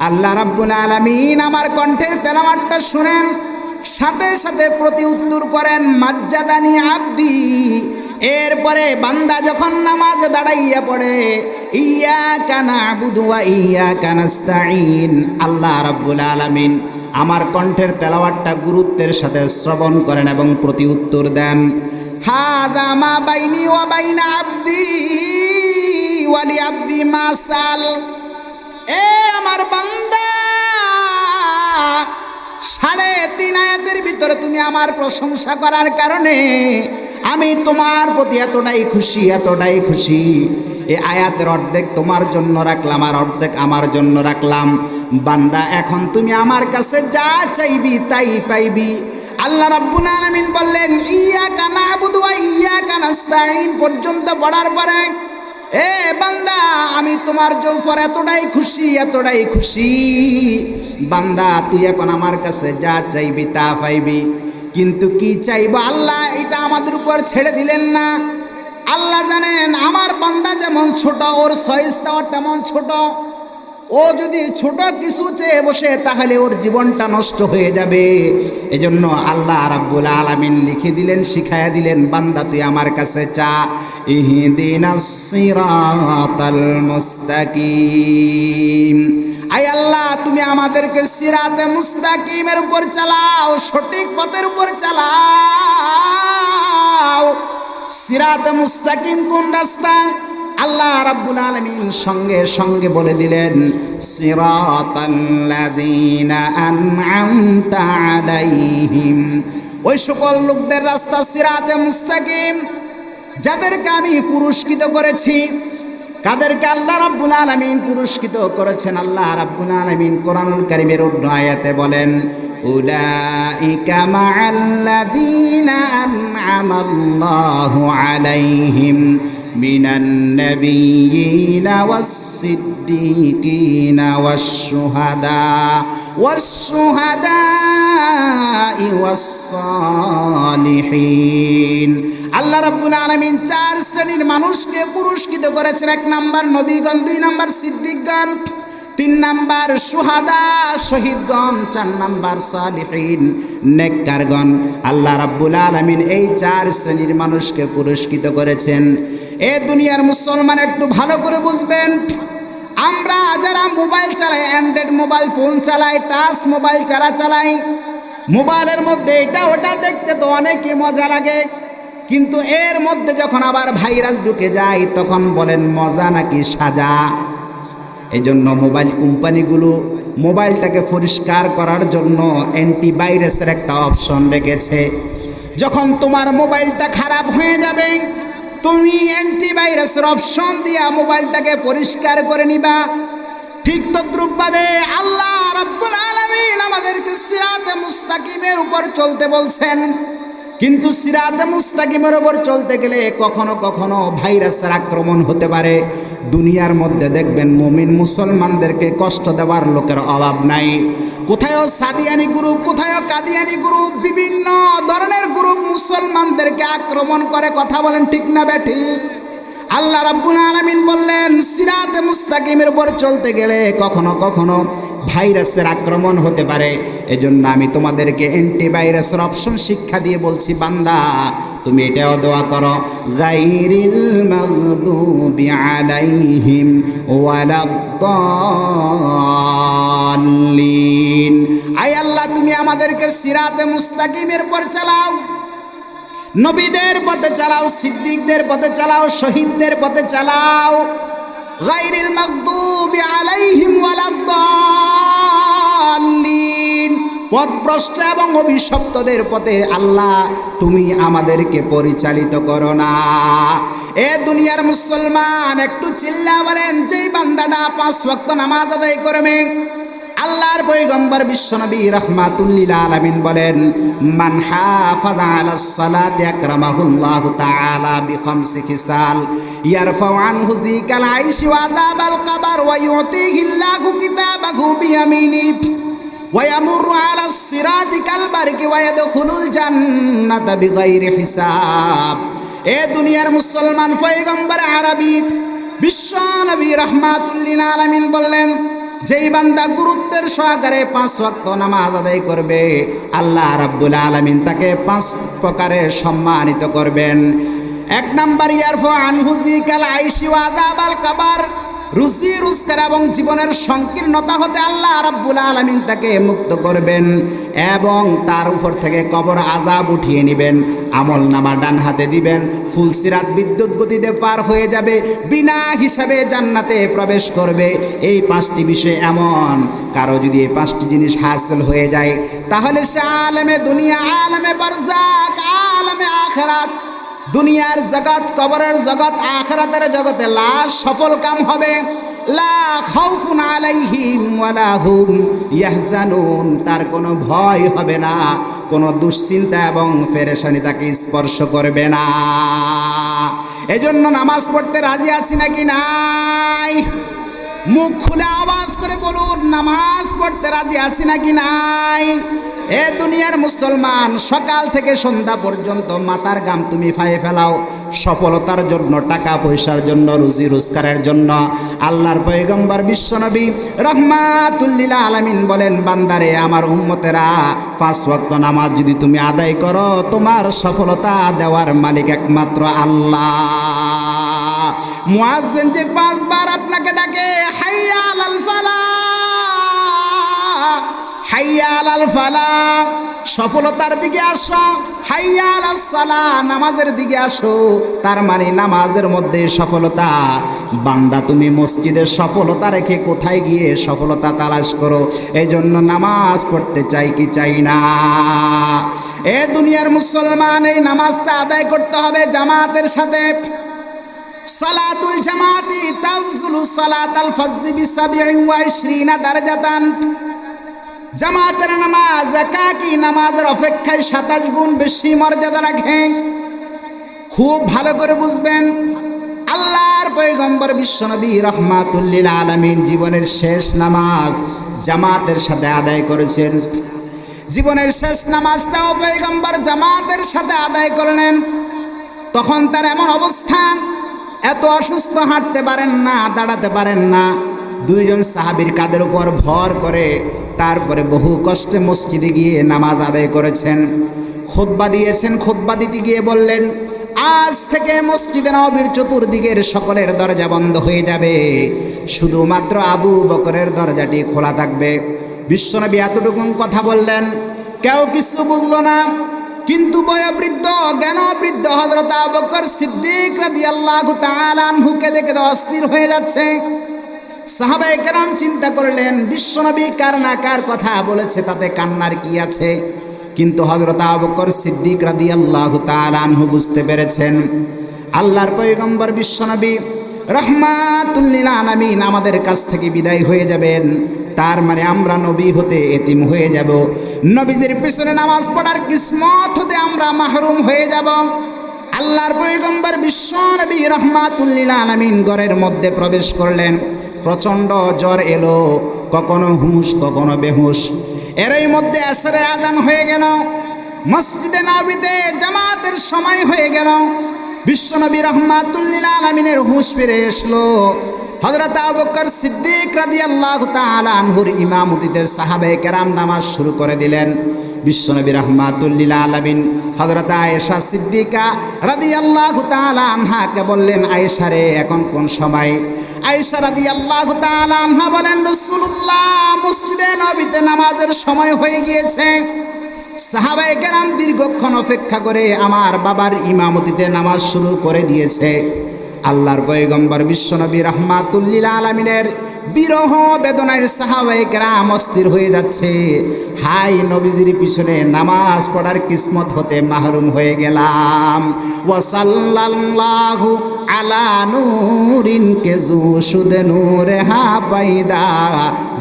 আল্লাহ রাব্বুল আলামিন আমার কণ্ঠের তেলাওয়াতটা শুনেন, সাথে সাথে প্রতি উত্তর করেন মাজ্জাদানি আব্দি। এরপরে বান্দা যখন নামাজে দাঁড়াইয়া পড়ে ইয়াকা না'বুদু ওয়া ইয়াকা নাস্তাঈন, আল্লাহ রাব্বুল আলামিন আমার কণ্ঠের তেলাওয়াতটা গুরুত্বের সাথে শ্রবণ করেন এবং প্রতি উত্তর দেন হাদা মা বাইনি ওয়া বাইনা আব্দি ওয়া লি আব্দি মা সাল। এ আমার বান্দা, 3.5 আয়াতের ভিতরে তুমি আমার প্রশংসা করার কারণে আমি তোমার প্রতি এতটাই খুশি, এতটাই খুশি। এই আয়াতের অর্ধেক তোমার জন্য রাখলাম আর অর্ধেক আমার জন্য রাখলাম। বান্দা, এখন তুমি আমার কাছে যা চাইবি তাই পাইবি। আল্লাহ রাব্বুল আলামিন বললেন ইয়াকা না'বুদু ওয়া ইয়াকা নাস্তাঈন পর্যন্ত পড়ার পরে, এ বান্দা আমি তোমার জন্য এতটাই খুশি, এতটাই খুশি। বান্দা, তুই এখন আমার কাছে যা চাইবি তা পাইবি। কিন্তু কি চাইবো আল্লাহ এটা আমাদের উপর ছেড়ে দিলেন না। আল্লাহ জানেন আমার বান্দা যেমন ছোট, ওর চয়েসটাও তেমন ছোট। ও যদি ছোট কিছু চেয়ে বসে তাহলে ওর জীবনটা নষ্ট হয়ে যাবে। এজন্য আল্লাহ রাব্বুল আলামিন লিখে দিলেন, শিখায়া দিলেন, বান্দা তুই আমার কাছে চা, ইহদিনাস সিরাতাল মুস্তাকিম। আয় আল্লাহ, তুমি আমাদেরকে সিরাতে মুস্তাকিমের উপর চালাও, সঠিক পথের উপর চালাও। সিরাতে মুস্তাকিম কোন রাস্তা? আল্লাহ রাব্বুল আলামিন সঙ্গে সঙ্গে বলে দিলেন সিরাতাল্লাযীনা আন'আমতা আলাইহিম, ওই সকল লোকদের রাস্তা সিরাতে মুস্তাকিম যাদেরকে আমি পুরস্কৃত করেছি। কাদেরকে আল্লাহ রাব্বুল আলামিন পুরস্কৃত করেছেন? আল্লাহ রাব্বুল আলামিন কোরআনুল কারীমের অন্য আয়াতে বলেন উলাইকা মা'আল্লাযীনা আন'আমাল্লাহু আলাইহিম মিনান নাবিয়্যিনা ওয়াস-সিদ্দীকিনা ওয়াস-শুহাদা'i ওয়াস-সালিহিন। আল্লাহ রাব্বুল আলামিন 4 শ্রেণীর মানুষকে পুরস্কৃত করেছেন। 1 নাম্বার নবীগণ, 2 নাম্বার সিদ্দিকগণ, 3 নাম্বার শুহাদা শহীদগণ, 4 নাম্বার সালিহিন নেককারগণ। আল্লাহ রাব্বুল আলামিন এই 4 শ্রেণীর মানুষকে পুরস্কৃত করেছেন। এ দুনিয়ার মুসলমান একটু ভালো করে বুঝবেন, আমরা যারা মোবাইল চালাই, অ্যান্ড্রয়েড মোবাইল ফোন চালাই, টাচ মোবাইল যারা চালাই, মোবাইলের মধ্যে এটা ওটা দেখতে তো অনেকই মজা লাগে, কিন্তু এর মধ্যে যখন আবার ভাইরাস ঢুকে যায় তখন বলেন মজা নাকি সাজা। এই জন্য মোবাইল কোম্পানিগুলো মোবাইলটাকে পরিষ্কার করার জন্য অ্যান্টিভাইরাসের একটা অপশন রেখেছে। যখন তোমার মোবাইলটা খারাপ হয়ে যাবে তুমি অ্যান্টিভাইরাসের অপশন দিয়া মোবাইলটাকে পরিষ্কার করে নিবা। ঠিক তদ্রূপভাবে আল্লাহ রাব্বুল আলামিন আমাদেরকে সিরাতে মুস্তাকিমের উপর চলতে বলছেন, কিন্তু সিরাতে মুস্তাকিমের উপর চলতে গেলে কখনো কখনো ভাইরাসের আক্রমণ হতে পারে। দুনিয়ার মধ্যে দেখবেন মুমিন মুসলমানদেরকে কষ্ট দেওয়ার লোকের অভাব নাই। কোথায়ও সাদিয়ানি গ্রুপ, কোথায়ও কাদিয়ানি গ্রুপ, বিভিন্ন ধরনের গ্রুপ মুসলমানদেরকে আক্রমণ করে। কথা বলেন ঠিক না বেঠিক? আল্লাহ রাব্বুল আলামিন বললেন সিরাতে মুস্তাকিমের উপর চলতে গেলে কখনো কখনো ভাইরাসের আক্রমণ হতে পারে। এজন্য আমি তোমাদেরকে অ্যান্টিভাইরাসের অপশন শিক্ষা দিয়ে বলছি, বান্দা তুমি এটাও দোয়া করো, গায়রিল মাগদুবি আলাইহিম ওয়ালাদ-দাল্লিন। আয় আল্লাহ, তুমি আমাদেরকে সিরাতে মুস্তাকিমের পর চালাও, নবীদের পথে চালাও, সিদ্দিকদের পথে চালাও, শহীদদের পথে চালাও। গায়রিল মাগদুবি আলাইহিম ওয়ালাদ-দাল্লিন, পথভ্রষ্ট এবং অভিশপ্তদের পথে আল্লাহ তুমি আমাদেরকে পরিচালিত করো না। এ দুনিয়ার মুসলমান, একটু চিল্লা বলেন, যেই বান্দাটা 5 ওয়াক্ত নামাজ আদায় করবে, আল্লাহর পয়গম্বর বিশ্বনবী রাহমাতুল লিল আলামিন বলেন, মান হাফাযা আলাস সালাতি আকরামাহুল্লাহু তাআলা বিখামসি খিসাল ইয়ারফাউ আনহু যিকাল আইশি ওয়া আযাবাল কবর ওয়া ইউতিহিল্লাহু কিতাবাহু বিয়ামিনিহি ওয়া ইয়ামুরু আলাস সিরাতি কাল বারকি ওয়া ইয়াদখুলুল জান্নাতা বিগাইরি হিসাব। এ দুনিয়ার মুসলমান, পয়গম্বর আরবি বিশ্বনবী রাহমাতুল লিল আলামিন বললেন, যেই বান্দা গুরুত্বের সহকারে 5 ওয়াক্ত নামাজ আদায় করবে, আল্লাহ রাব্বুল আলামিন তাকে 5 প্রকারে সম্মানিত করবেন। 1 নাম্বার, ইয়ারফা আনহু যিকাল আইশি ওয়া আযাবাল কবর, রুজি রোজগার এবং জীবনের সংকীর্ণতা হতে আল্লাহ রাব্বুল আলামিন তাকে মুক্ত করবেন এবং তার উপর থেকে কবর আযাব উঠিয়ে নেবেন। আমল নামা ডান হাতে দিবেন, ফুলসিরাত বিদ্যুৎ গতিতে পার হয়ে যাবে, বিনা হিসাবে জান্নাতে প্রবেশ করবে। এই 5টি বিষয় এমন, কারো যদি এই 5টি জিনিস হাসিল হয়ে যায়, তাহলে সে আলেমে দুনিয়া, আলেমে বারজাক, আলেমে আখিরাত, দুনিয়ার জগৎ, কবরের জগৎ, আখিরাতের জগতে লাশ সফল কাম হবে। লা খাউফুন আলাইহিম ওয়ালা হুম ইয়াহজানুন, তার কোনো ভয় হবে না, কোনো দুশ্চিন্তা এবং পেরেশানি তাকে স্পর্শ করবে না। এজন্য নামাজ পড়তে রাজি আছি নাকি নাই? মুখ খুলে আওয়াজ করে বলুন, নামাজ পড়তে রাজি আছি নাকি নাই? এ দুনিয়ার মুসলমান, সকাল থেকে সন্ধ্যা পর্যন্ত মাথার ঘাম তুমি ফায়ে ফেলাও সফলতার জন্য, টাকা পয়সার জন্য, রুজি রোজগারের জন্য। আল্লাহর পয়গম্বর বিশ্বনবী রাহমাতুল লিল আলামিন বলেন, বান্দারে, আমার উম্মতেরা, 5 ওয়াক্ত নামাজ যদি তুমি আদায় করো, তোমার সফলতা দেওয়ার মালিক একমাত্র আল্লাহ। মুয়াজ্জিন যে 5 বার আপনাকে ডাকে, হাইয়া আলাল ফালাহ, হাইয়া আলাল ফালাহ, সফলতার দিকে আসো, হাইয়া আলাস সালাহ, নামাজের দিকে আসো, তার মানে নামাজের মধ্যে সফলতা। বান্দা, তুমি মসজিদের সফলতা রেখে কোথায় গিয়ে সফলতা তালাশ করো? এই জন্য নামাজ পড়তে চাই কি চাই না? এ দুনিয়ার মুসলমান, এই নামাজটা আদায় করতে হবে জামাতের সাথে। সালাতুল জামাতি তাফজুলু সালাতাল ফজরি বি27 দারজাতান। জামাতের নামাজ একাকী নামাজের অপেক্ষায় 27 গুণ বেশি মর্যাদা রাখে। খুব ভালো করে বুঝবেন, আল্লাহর পয়গম্বর বিশ্বনবী রাহমাতুল লিল আলামিন জীবনের শেষ নামাজ জামাতের সাথে আদায় করেছেন। জীবনের শেষ নামাজটাও পয়গম্বর জামাতের সাথে আদায় করলেন। তখন তার এমন অবস্থা, এত অসুস্থ, হাঁটতে পারেন না, দাঁড়াতে পারেন না। 2 জন সাহাবীর কাঁধের উপর ভর করে তারপরে বহু কষ্টে মসজিদে গিয়ে নামাজ আদায় করেছেন। খুতবা দিয়েছেন। খুতবা দিতে গিয়ে বললেন, আজ থেকে মসজিদে নববীর চতুর্দিকের সকলের দরজা বন্ধ হয়ে যাবে, শুধুমাত্র আবু বকরের দরজাটি খোলা থাকবে। বিশ্বনবী এতটুকু কথা বললেন, কেউ কিছু বুঝলো না। কিন্তু বয়োবৃদ্ধ, জ্ঞানবৃদ্ধ হযরত আবু বকর সিদ্দিক রাদিয়াল্লাহু তাআলা আনহুকে দেখে অস্থির হয়ে যাচ্ছে। সাহাবায়ে কেরাম চিন্তা করলেন, বিশ্বনবী কার না কার কথা বলেছে, তাতে কান্নার কি আছে? কিন্তু হযরত আবু বকর সিদ্দিক রাদিয়াল্লাহু তাআলা আনহু বুঝতে পেরেছেন, আল্লাহর পয়গম্বর বিশ্বনবী রাহমাতুল লিল আলামিন আমাদের কাছ থেকে বিদায় হয়ে যাবেন, তার মানে আমরা নবী হতে এতিম হয়ে যাব, নবীদের পিছনে নামাজ পড়ার কিসমত হতে আমরা মাহরুম হয়ে যাব। আল্লাহর পয়গম্বর বিশ্বনবী রাহমাতুল লিল আলামিন ঘরের মধ্যে প্রবেশ করলেন। প্রচণ্ড জ্বর এলো, কখনো হুঁশ কখনো বেহুশ। এরই মধ্যে আসরের আযান হয়ে গেল। মসজিদে নববীতে জামাতের সময় হয়ে গেল। বিশ্বনবী রাহমাতুল লিল আলামিনের হুঁশ ফিরে আসলো। হযরত আবু বকর সিদ্দিক রাদিয়াল্লাহু তাআলা আনহুর ইমামতিতে সাহাবায়ে কেরাম নামাজ শুরু করে দিলেন। বিশ্বনবী রাহমাতুল লিল আলামিন হযরত আয়েশা সিদ্দিকা রাদিয়াল্লাহু তাআলা আনহাকে বললেন, আয়েশা রে, এখন কোন সময়? আয়েশা রাদিয়াল্লাহু তাআলা আনহা বলেন, রাসূলুল্লাহ মসজিদে নববীতে নামাজের সময় হয়ে গিয়েছে। সাহাবায়ে কেরাম দীর্ঘক্ষণ অপেক্ষা করে আমার বাবার ইমামতিতে নামাজ শুরু করে দিয়েছে। আল্লাহর পয়গম্বর বিশ্বনবী রাহমাতুল লিল আলামিনের বিরহ বেদনায় সাহাবায়ে কেরাম অস্থির হয়ে যাচ্ছে। হাই, নবীজির পিছনে নামাজ পড়ার কিসমত হতে মাহরুম হয়ে গেলাম। ওয়া সাল্লাল্লাহু আলা নূরিন কেজু শুদে নূরে হা পাইদা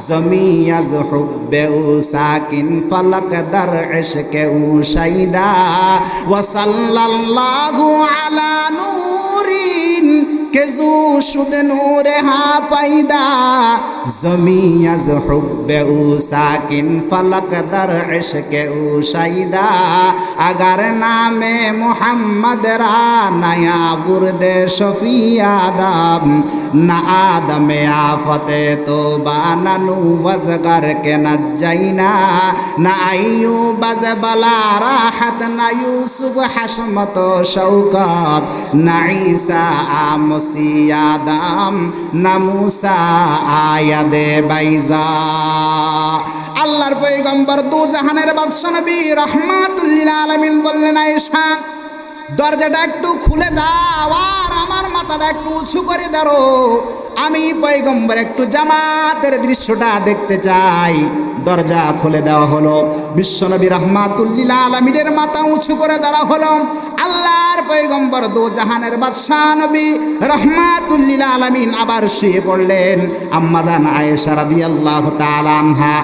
জমিয়াজ হুব্বে উ সাকিন ফালাক দার ইশকে উ শাইদা ওয়া সাল্লাল্লাহু আলা নূরিন কেজু শুদে নূরে হা পাইদা জমিয়াজ হুব্বে উ সাকিন ফালাক দার ইশকে উ শাইদা আগার নামে মুহাম্মদ রা নয়া বুরদে শফি আদম না আদমে আফতে তো বানানু বজগর কে নজাইনা না আইয়ু বজ বলা রাহত না ইউসুফ হাসমত শৌকত না ঈসা আমসি আদম না মুসা আয়াদে বাইজা। আল্লাহর পয়গম্বর দু জাহানের বাদশা নবী রাহমাতুল লিল আলামিন বললেন, আয়েশা দরজাটা একটু খুলে দাও আর আমার মাথাটা একটু উঁচু করে দাও, আমি পয়গম্বর একটু জামাতের দৃশ্যটা দেখতে চাই। দরজা খুলে দেওয়া হলো। বিশ্বনবী রাহমাতুল লিল আলামিনের মাথা উঁচু করে দেওয়া হলো। আল্লাহর পয়গম্বর দু জাহানের বাদশা নবী রাহমাতুল লিল আলামিন আবার শুয়ে পড়লেন। আম্মাদান আয়েশা রাদিয়াল্লাহু তাআলা আনহা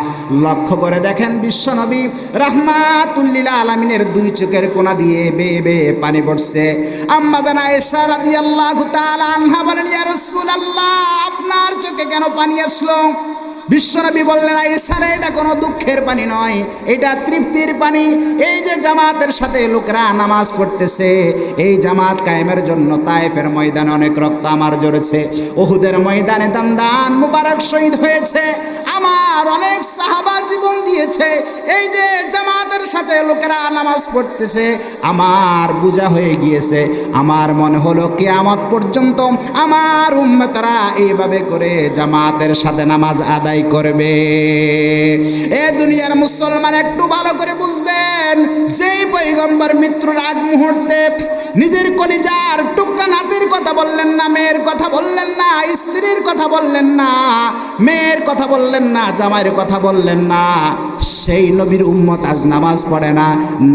লক্ষ্য করে দেখেন বিশ্বনবী রাহমাতুল লিল আলামিনের দুই চোখের কোণা দিয়ে বেয়ে বেয়ে পানি পড়ছে। আম্মাদান আয়েশা রাদিয়াল্লাহু তাআলা আনহা বলেন, ইয়া রাসূলুল্লাহ, আপনার চোখে কেন পানি আসলো? বিশ্বনবী বললেন, আয়েশা রে, এটা কোনো দুঃখের পানি নয়, এটা তৃপ্তির পানি। এই যে জামাতের সাথে লোকেরা নামাজ পড়তেছে, এই জামাত কায়েমের জন্য তায়েফের ময়দানে অনেক রক্ত আমার ঝরেছে, উহুদের ময়দানে দান মুবারক শহীদ হয়েছে, আমার অনেক সাহাবা জীবন দিয়েছে। এই যে জামাতের সাথে লোকেরা নামাজ পড়তেছে, আমার বোঝা হয়ে গিয়েছে। আমার মনে হলো কিয়ামত পর্যন্ত আমার উম্মতরা এইভাবে করে জামাতের সাথে নামাজ আদায় করবে। এ দুনিয়ার মুসলমান একটু ভালো করে বুঝবেন, যেই পয়গম্বর মৃত্যুর আগ মুহূর্তে নিজের কলিজার টুকরা নাতির কথা বললেন না, মেয়ের কথা বললেন না, স্ত্রীর কথা বললেন না, মেয়ের কথা বললেন না, জামাইয়ের কথা বললেন না, সেই নবীর উম্মত আজ নামাজ পড়ে না।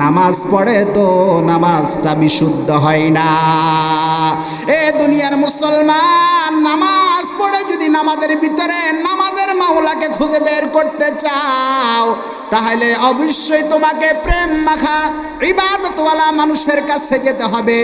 নামাজ পড়ে তো নামাজটা বিশুদ্ধ হয় না। এ দুনিয়ার মুসলমান, নামাজ পড়ে যদি নামাজের ভিতরে নামাজের মাওলাকে খুঁজে বের করতে চাও, তাহলে অবশ্যই তোমাকে প্রেম মাখা ইবাদতওয়ালা মানুষের কাছে যেতে হবে।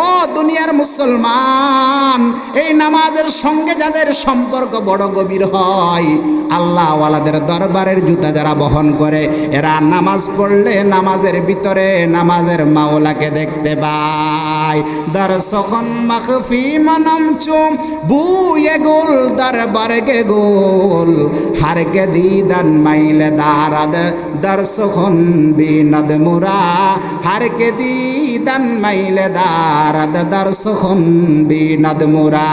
ও দুনিয়ার মুসলমান, এই নামাজের সঙ্গে যাদের সম্পর্ক বড় গভীর হয়, আল্লাহওয়ালাদের দরবারের জুতা যারা বহন করে, এরা নামাজ পড়লে নামাজের ভিতরে নামাজের মাওলাকে দেখতে পায়। দরসখন মাখফি মনম চুম বুয়ে গোল দরবারকে গোল হারকে দিদান মাইলে দারাদ দরসখন বিনদ মুরা হারকে দিদান মাইলে দারাদ দরসখন বিনদ মুরা।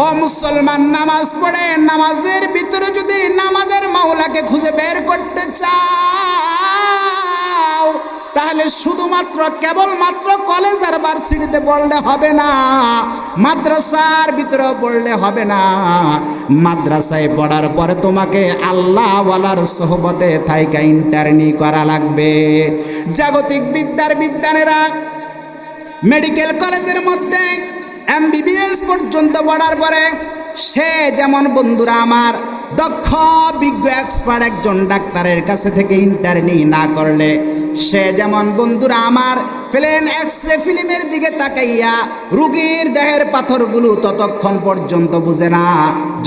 ও মুসলমান, নামাজ পড়ে নামাজের ভিতরে যদি নামাজের মাওলাকে খুঁজে বের করতে চাও, তাহলে শুধুমাত্র কেবলমাত্র কলেজ আর ভার্সিটিতে পড়লে হবে না, মাদ্রাসার ভিতরে পড়লে হবে না। মাদ্রাসায় পড়ার পরে তোমাকে আল্লাহওয়ালার সোহবতে থাইকা ইন্টার্নি করা লাগবে। জাগতিক বিদ্যার বিজ্ঞানীরা মেডিকেল কলেজের মধ্যে MBBS পর্যন্ত পড়ার পরে সে যেমন বন্ধুরা আমার দক্ষ বিজ্ঞ এক্সপার্ট একজন ডাক্তারের কাছে থেকে ইন্টার্নি না করলে, সে যেমন বন্ধুরা আমার প্লেন এক্সরে ফিল্মের দিকে তাকাইয়া রোগীর দেহের পাথরগুলো ততক্ষণ পর্যন্ত বুঝে না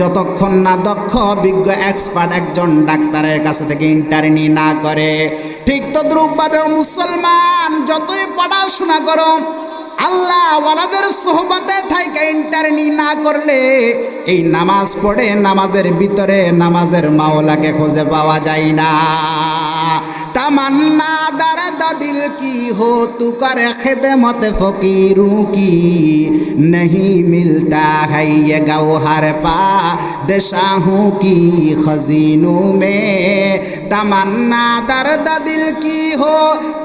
যতক্ষণ না দক্ষ বিজ্ঞ এক্সপার্ট একজন ডাক্তারের কাছে থেকে ইন্টার্নি না করে। ঠিক তদ্রূপভাবে মুসলমান, যতই পড়াশোনা করো, আল্লাহ ওয়ালাদের সোহবতে থাইকা ইন্টার্নি না করলে এই নামাজ পড়ে নামাজের ভিতরে নামাজের মাওলাকে খুঁজে পাওয়া যায় না। तमन्ना दर्द दिल की हो तू कर खिदमत फकीरों की नहीं मिलता है ये गौहर पादशाहों की खजीनों में। तमन्ना दर्द दिल की हो,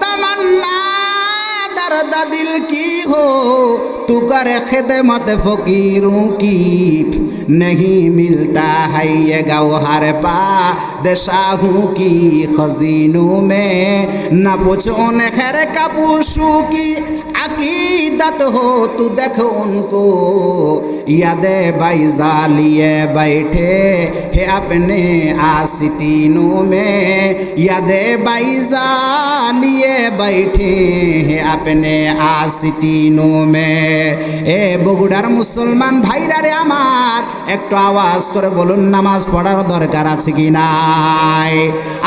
तमन्ना दर्द दिल की हो तू कर खिदमत फकीरों की नहीं मिलता है ये गौहर पादशाहों की खजीनों में। न पूछो उन खैर कपूशू की अकीदत हो तू देख उनको यादे बैजा लिए बैठे है अपने आस्तीनों में। यादे बैजा लिए बैठे है अपने आस्तीनों में। ए বগুড়ার মুসলমান ভাইরা রে আমার, একটু আওয়াজ করে বলুন নামাজ পড়ার দরকার আছে কি নাই?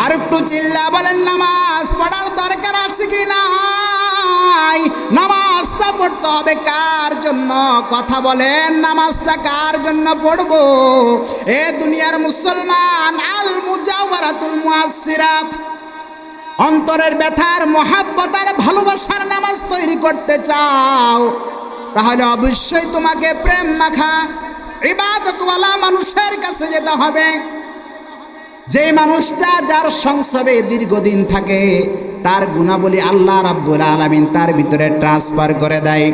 আর একটু চিল্লা বলেন নামাজ পড়ার দরকার আছে কি নাই? নামাজটা পড়তে হবে কার জন্য? কথা বলেন, নামাজটা কার জন্য পড়বো? এ দুনিয়ার মুসলমান, আল মুজাওয়ারাতুল মুআসসিরা, অন্তরের ব্যথার মহাব্বতার ভালোবাসার নামাজ তৈরি করতে চাও, তাহলে অবশ্যই তোমাকে প্রেম মাখা ইবাদতওয়ালা মানুষের কাছে যেতে হবে। যে মানুষটা যার সংসবে দীর্ঘদিন থাকে তার গুণাবলী আল্লাহ রাব্বুল আলামিন তার ভিতরে ট্রান্সফার করে দেয়।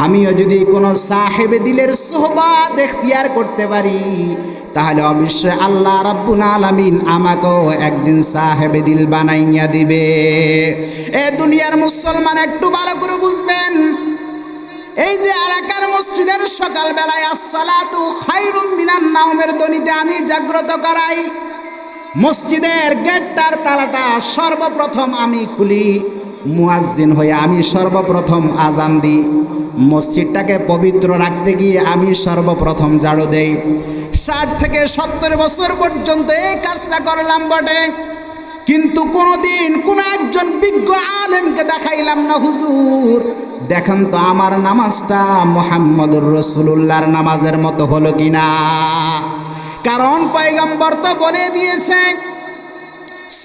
আমিও যদি কোনো সাহেবে দিলের সোহবত এখতিয়ার করতে পারি তাহলে অবশ্যই আল্লাহ রাব্বুল আলামিন আমাকেও একদিন সাহেবে দিল বানাইয়া দিবে। এ দুনিয়ার মুসলমান একটু ভালো করে বুঝবেন, এই যে এলাকার মসজিদের সকালবেলায় আসসালাতু খায়রুম মিনান নাওমের ধ্বনিতে আমি জাগ্রত করাই, মসজিদের গেটটার তালাটা সর্বপ্রথম আমি খুলি, মুয়াজ্জিন হয়ে আমি সর্বপ্রথম আজান দিই, মসজিদটাকে পবিত্র রাখতে গিয়ে আমি সর্বপ্রথম ঝাড়ু দেই। 60 থেকে 70 বছর পর্যন্ত এই কাজটা করলাম বটে, কিন্তু কোনোদিন কোনো একজন বিজ্ঞ আলেমকে দেখাইলাম না, হুজুর দেখেন তো আমার নামাজটা মুহাম্মদুর রাসূলুল্লাহর নামাজের মতো হলো কিনা। কারণ পয়গম্বর তো বলে দিয়েছে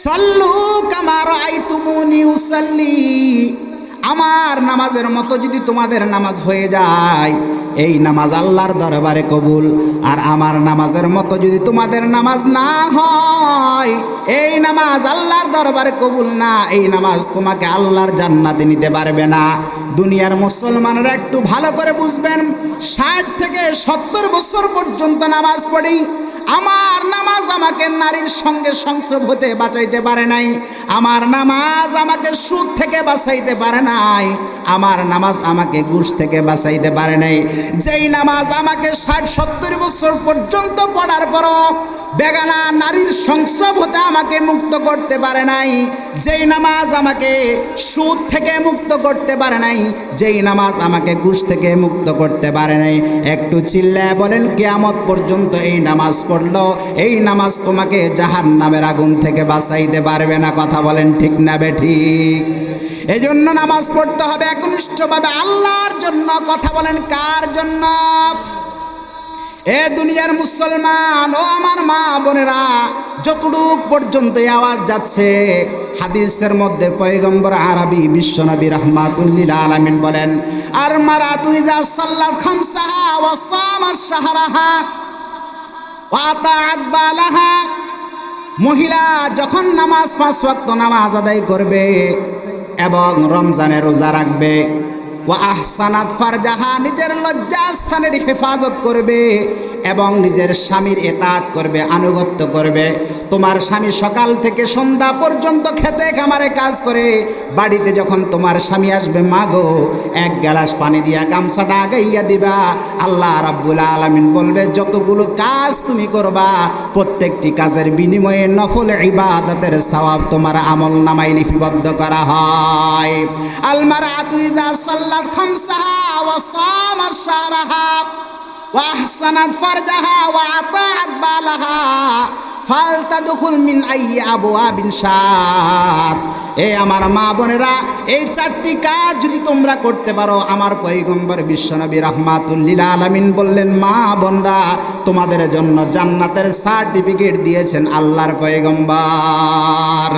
সাল্লু কামা রাআইতুমুনি উসাল্লি, আমার নামাজের মতো যদি তোমাদের নামাজ হয়ে যায় এই নামাজ আল্লাহর দরবারে কবুল, আর আমার নামাজের মতো যদি তোমাদের নামাজ না হয় এই নামাজ আল্লাহর দরবারে কবুল না, এই নামাজ তোমাকে আল্লাহর জান্নাতে নিতে পারবে না। দুনিয়ার মুসলমানরা একটু ভালো করে বুঝবেন, 60 থেকে 70 বছর পর্যন্ত নামাজ পড়ি, আমার নামাজ আমাকে নারীর সঙ্গে সংসর্গ হতে বাঁচাইতে পারে নাই, আমার নামাজ আমাকে সুদ থেকে বাঁচাইতে পারে নাই, আমার নামাজ আমাকে ঘুষ থেকে বাঁচাইতে পারে নাই। যেই নামাজ আমাকে 60-70 বছর পর্যন্ত পড়ার পরও বেগানা নারীর সংসর্গ হতে আমাকে মুক্ত করতে পারে নাই, যেই নামাজ আমাকে সুদ থেকে মুক্ত করতে পারে নাই, যেই নামাজ আমাকে ঘুষ থেকে মুক্ত করতে পারে নাই, একটু চিল্লায় বলেন কিয়ামত পর্যন্ত এই নামাজ পড়লো এই নামাজ তোমাকে জাহান্নামের আগুন থেকে বাঁচাইতে পারবে না। কথা বলেন ঠিক না বেঠিক? এজন্য নামাজ পড়তে হবে একনিষ্ঠভাবে আল্লাহর জন্য। কথা বলেন কার জন্য? এ দুনিয়ার মুসলমান ও আমার মা বোনেরা, যতটুক পর্যন্ত আওয়াজ যাচ্ছে হাদিসের মধ্যে পয়গম্বর আরবি বিশ্বনবী রাহমাতুল্লিল আলামিন বলেন, আর মারাতু ইজা সাল্লাত খামসাহা ওয়া সামাত শাহরাহা ওয়া আতাআত বালাহা, মহিলা যখন নামাজ 5 ওয়াক্ত নামাজ আদায় করবে এবং রমজানের রোজা রাখবে, ওয়া আহসানাত ফারজাহা, নিজের লজ্জাস্থানের হেফাজত করবে এবং নিজের স্বামীর এতাত করবে, আনুগত্য করবে। তোমার স্বামী সকাল থেকে সন্ধ্যা পর্যন্ত খেতে খামারে কাজ করে, বাড়িতে যখন তোমার স্বামী আসবে, মা গো 1 গ্লাস পানি দিয়া গামছাটা আগাইয়া দিবা। আল্লাহ রাব্বুল আলামিন বলবে যতগুলো কাজ তুমি করবা প্রত্যেকটি কাজের বিনিময়ে নফল ইবাদতের সওয়াব তোমার আমল নামায় লিপিবদ্ধ করা হয়। আল মারআতু ইযা সাল্লাত খামসাহা ওয়া সামাত শাহরাহা ওয়া আহসানাত ফারজাহা ওয়া আতাআত বালাহা ফালতাদখুল মিন আইয়ি আবওয়াবিন শাত। এই আমার মা বোনেরা, এই 4টি কাজ যদি তোমরা করতে পারো, আমার পয়গম্বর বিশ্বনবী রাহমাতুল লিল আলামিন বললেন, মা বোনরা, তোমাদের জন্য জান্নাতের সার্টিফিকেট দিয়েছেন আল্লাহর পয়গম্বর।